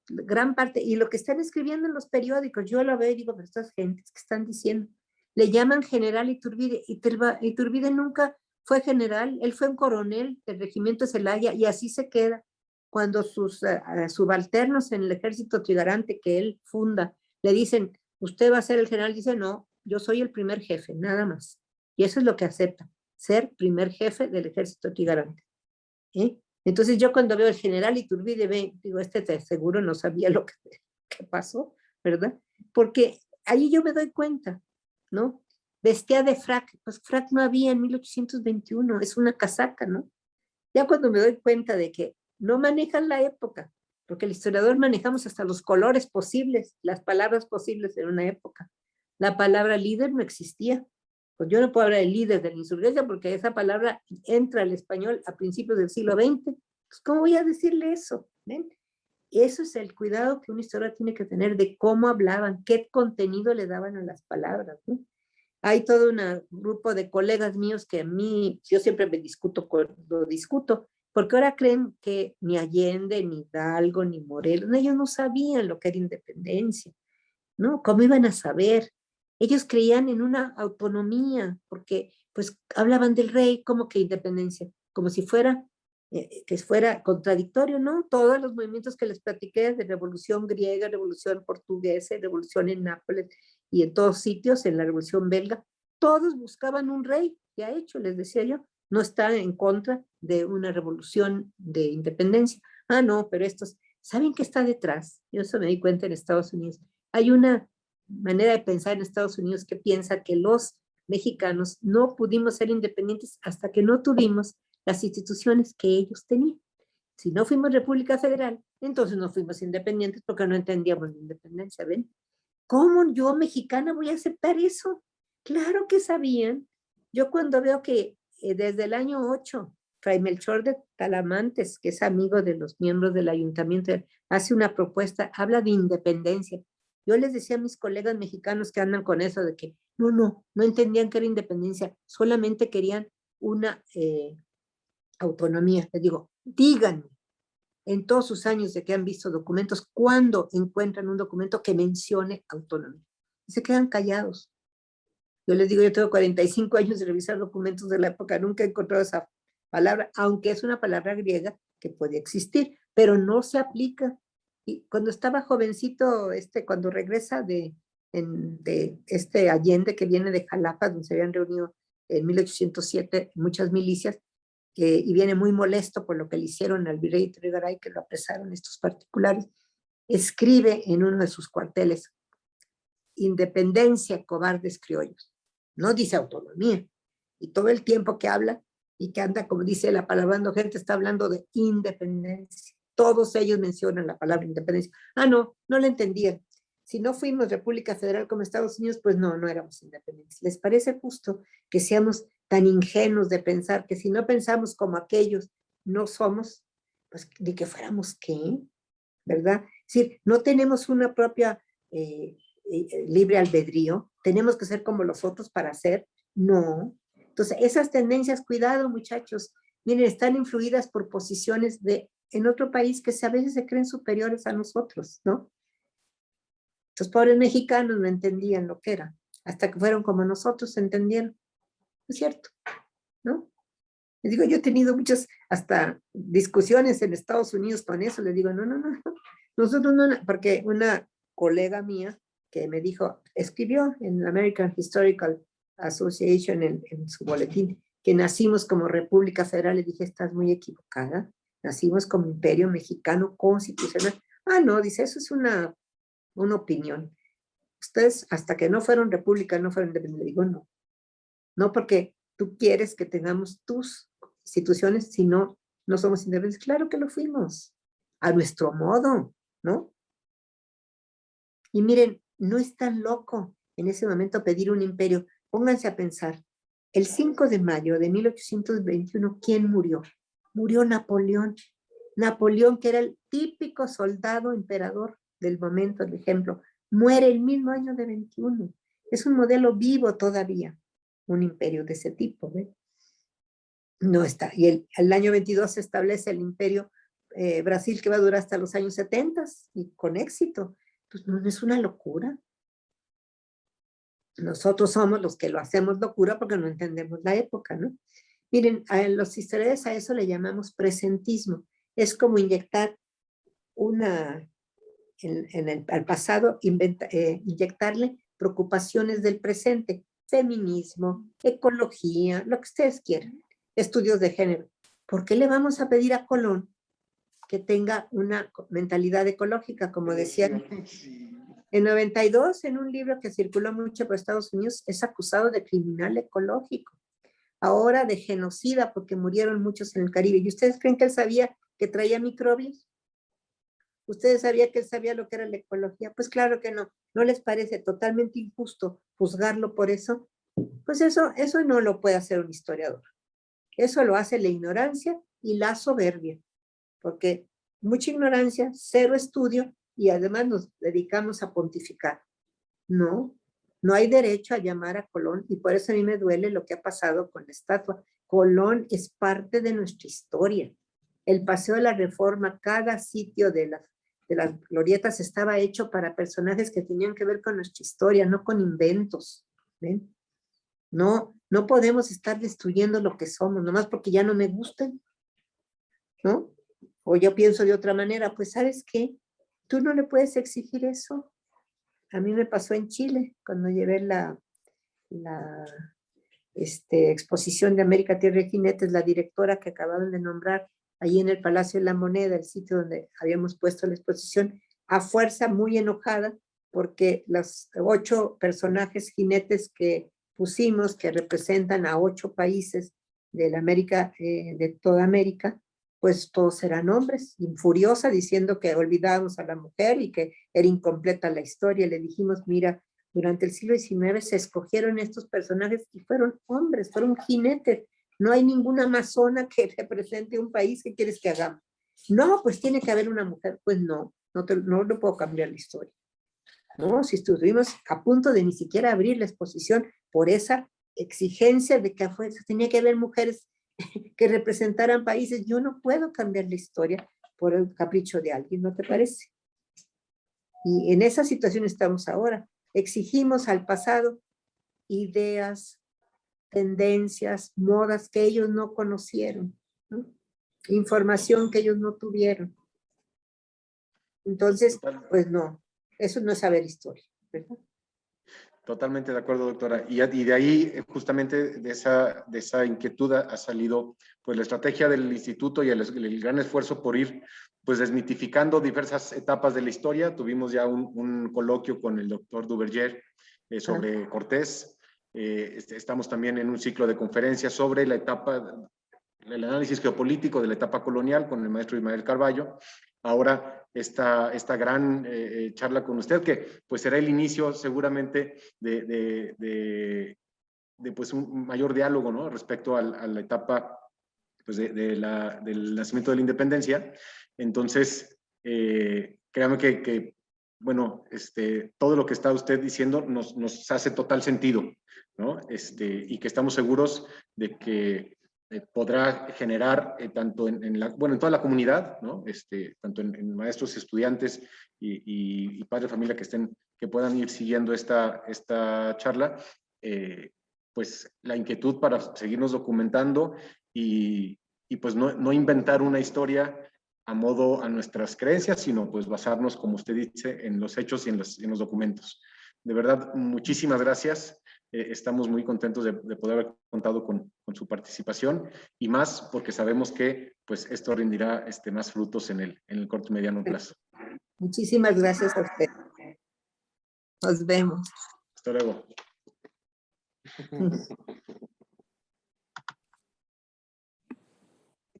gran parte, y lo que están escribiendo en los periódicos, yo lo veo y digo, pero estas gentes que están diciendo, le llaman general Iturbide. Iturbide nunca fue general, él fue un coronel del regimiento de Celaya y así se queda. Cuando sus subalternos en el ejército trigarante que él funda, le dicen, usted va a ser el general, dice, no, yo soy el primer jefe, nada más. Y eso es lo que acepta, ser primer jefe del ejército trigarante. ¿Eh? Entonces yo cuando veo el general Iturbide, digo, este seguro no sabía lo que pasó, ¿verdad? Porque ahí yo me doy cuenta, ¿no? Vestía de frac, pues frac no había en 1821, es una casaca, ¿no? Ya cuando me doy cuenta de que no manejan la época, porque el historiador manejamos hasta los colores posibles, las palabras posibles en una época. La palabra líder no existía. Pues yo no puedo hablar de líder de la insurgencia porque esa palabra entra al español a principios del siglo XX. Pues, ¿cómo voy a decirle eso? ¿Ven? Eso es el cuidado que un historiador tiene que tener de cómo hablaban, qué contenido le daban a las palabras, ¿no? Hay todo un grupo de colegas míos que a mí, yo siempre me lo discuto, porque ahora creen que ni Allende, ni Hidalgo, ni Morelos, ellos no sabían lo que era independencia, ¿no? ¿Cómo iban a saber? Ellos creían en una autonomía, porque pues hablaban del rey como que independencia, como si fuera, que fuera contradictorio, ¿no? Todos los movimientos que les platiqué de revolución griega, revolución portuguesa, revolución en Nápoles y en todos sitios, en la revolución belga, todos buscaban un rey, ya hecho, les decía yo, no está en contra de una revolución de independencia. Ah, no, pero estos, ¿saben qué está detrás? Yo eso me di cuenta en Estados Unidos. Hay una manera de pensar en Estados Unidos que piensa que los mexicanos no pudimos ser independientes hasta que no tuvimos las instituciones que ellos tenían. Si no fuimos República Federal, entonces no fuimos independientes porque no entendíamos la independencia, ¿ven? ¿Cómo yo, mexicana, voy a aceptar eso? Claro que sabían. Yo cuando veo que desde el año 8, Fray Melchor de Talamantes, que es amigo de los miembros del ayuntamiento, hace una propuesta, habla de independencia. Yo les decía a mis colegas mexicanos que andan con eso de que no entendían que era independencia, solamente querían una autonomía. Les digo, díganme, en todos sus años de que han visto documentos, ¿cuándo encuentran un documento que mencione autonomía? Y se quedan callados. Yo les digo, yo tengo 45 años de revisar documentos de la época, nunca he encontrado esa palabra, aunque es una palabra griega que puede existir, pero no se aplica. Y cuando estaba jovencito, cuando regresa de este Allende que viene de Jalapa, donde se habían reunido en 1807 muchas milicias, y viene muy molesto por lo que le hicieron al virrey Trigaray, que lo apresaron estos particulares, escribe en uno de sus cuarteles, independencia, cobardes criollos. No dice autonomía. Y todo el tiempo que habla y que anda, como dice la palabra, gente está hablando de independencia. Todos ellos mencionan la palabra independencia. Ah, no la entendían. Si no fuimos República Federal como Estados Unidos, pues no éramos independientes. ¿Les parece justo que seamos tan ingenuos de pensar que si no pensamos como aquellos, no somos, pues de que fuéramos qué, ¿verdad? Es decir, no tenemos una propia libre albedrío, tenemos que ser como los otros para ser, no. Entonces, esas tendencias, cuidado muchachos, miren, están influidas por posiciones en otro país que a veces se creen superiores a nosotros, ¿no? Los pobres mexicanos no entendían lo que era, hasta que fueron como nosotros, entendieron. ¿No es cierto? ¿No? Les digo, yo he tenido muchas hasta discusiones en Estados Unidos con eso. Les digo, no. Nosotros no, porque una colega mía que me dijo, escribió en la American Historical Association en su boletín, que nacimos como República Federal. Le dije, estás muy equivocada. nacimos como imperio mexicano constitucional. Ah, no, dice, eso es una opinión. Ustedes, hasta que no fueron república, no fueron independientes. Digo, no. No porque tú quieres que tengamos tus instituciones, si no, no somos independientes. Claro que lo fuimos, a nuestro modo, ¿no? Y miren, no es tan loco en ese momento pedir un imperio. Pónganse a pensar, el 5 de mayo de 1821, ¿quién murió? Murió Napoleón. Napoleón, que era el típico soldado emperador del momento, el ejemplo, muere el mismo año de 21. Es un modelo vivo todavía, un imperio de ese tipo, ¿ve? No está. Y el año 22 se establece el imperio Brasil, que va a durar hasta los años 70 y con éxito. Pues no es una locura. Nosotros somos los que lo hacemos locura porque no entendemos la época, ¿no? Miren, a los historiadores a eso le llamamos presentismo. Es como inyectar al pasado, inyectarle preocupaciones del presente, feminismo, ecología, lo que ustedes quieran, estudios de género. ¿Por qué le vamos a pedir a Colón que tenga una mentalidad ecológica, como decía? En 92, en un libro que circuló mucho por Estados Unidos, es acusado de criminal ecológico, ahora de genocida porque murieron muchos en el Caribe. ¿Y ustedes creen que él sabía que traía microbios? ¿Ustedes sabían que él sabía lo que era la ecología? Pues claro que no. ¿No les parece totalmente injusto juzgarlo por eso? Pues eso no lo puede hacer un historiador. Eso lo hace la ignorancia y la soberbia, porque mucha ignorancia, cero estudio, y además nos dedicamos a pontificar. No, no hay derecho a llamar a Colón, y por eso a mí me duele lo que ha pasado con la estatua. Colón es parte de nuestra historia. El Paseo de la Reforma, cada sitio de las glorietas estaba hecho para personajes que tenían que ver con nuestra historia, no con inventos. ¿Ven? No podemos estar destruyendo lo que somos, nomás porque ya no me gustan, ¿no? O yo pienso de otra manera. Pues, ¿sabes qué? Tú no le puedes exigir eso. A mí me pasó en Chile, cuando llevé la exposición de América Tierra de Jinetes, la directora que acababan de nombrar, allí en el Palacio de la Moneda, el sitio donde habíamos puesto la exposición, a fuerza muy enojada, porque los 8 personajes jinetes que pusimos, que representan a 8 países de la América, de toda América, pues todos eran hombres, y furiosa, diciendo que olvidábamos a la mujer y que era incompleta la historia. Le dijimos, mira, durante el siglo XIX se escogieron estos personajes y fueron hombres, fueron jinetes. No hay ninguna amazona que represente un país. ¿Qué quieres que hagamos? No, pues tiene que haber una mujer. Pues no puedo cambiar la historia. No, si estuvimos a punto de ni siquiera abrir la exposición por esa exigencia de que afuera tenía que haber mujeres que representaran países. Yo no puedo cambiar la historia por el capricho de alguien, ¿no te parece? Y en esa situación estamos ahora. Exigimos al pasado ideas, tendencias, modas que ellos no conocieron, ¿no? Información que ellos no tuvieron. Entonces, pues no, eso no es saber historia, ¿verdad? Totalmente de acuerdo, doctora. Y de ahí, justamente de esa inquietud ha salido pues la estrategia del instituto y el gran esfuerzo por ir pues desmitificando diversas etapas de la historia. Tuvimos ya un coloquio con el doctor Duverger sobre Cortés. Estamos también en un ciclo de conferencias sobre el análisis geopolítico de la etapa colonial con el maestro Ismael Carballo. Ahora esta gran charla con usted, que pues será el inicio seguramente de pues un mayor diálogo, ¿no? Respecto a la etapa pues del nacimiento de la independencia. Entonces, créame que bueno, todo lo que está usted diciendo nos hace total sentido, ¿no? Y que estamos seguros de que podrá generar tanto en toda la comunidad, ¿no? Tanto en maestros, estudiantes y padres de familia que puedan ir siguiendo esta charla, pues la inquietud para seguirnos documentando y pues no inventar una historia a nuestras creencias, sino pues basarnos, como usted dice, en los hechos y en los documentos. De verdad, muchísimas gracias. estamos muy contentos de poder haber contado con su participación y más porque sabemos que pues, esto rendirá más frutos en el corto y mediano plazo. Muchísimas gracias a usted. Nos vemos. Hasta luego.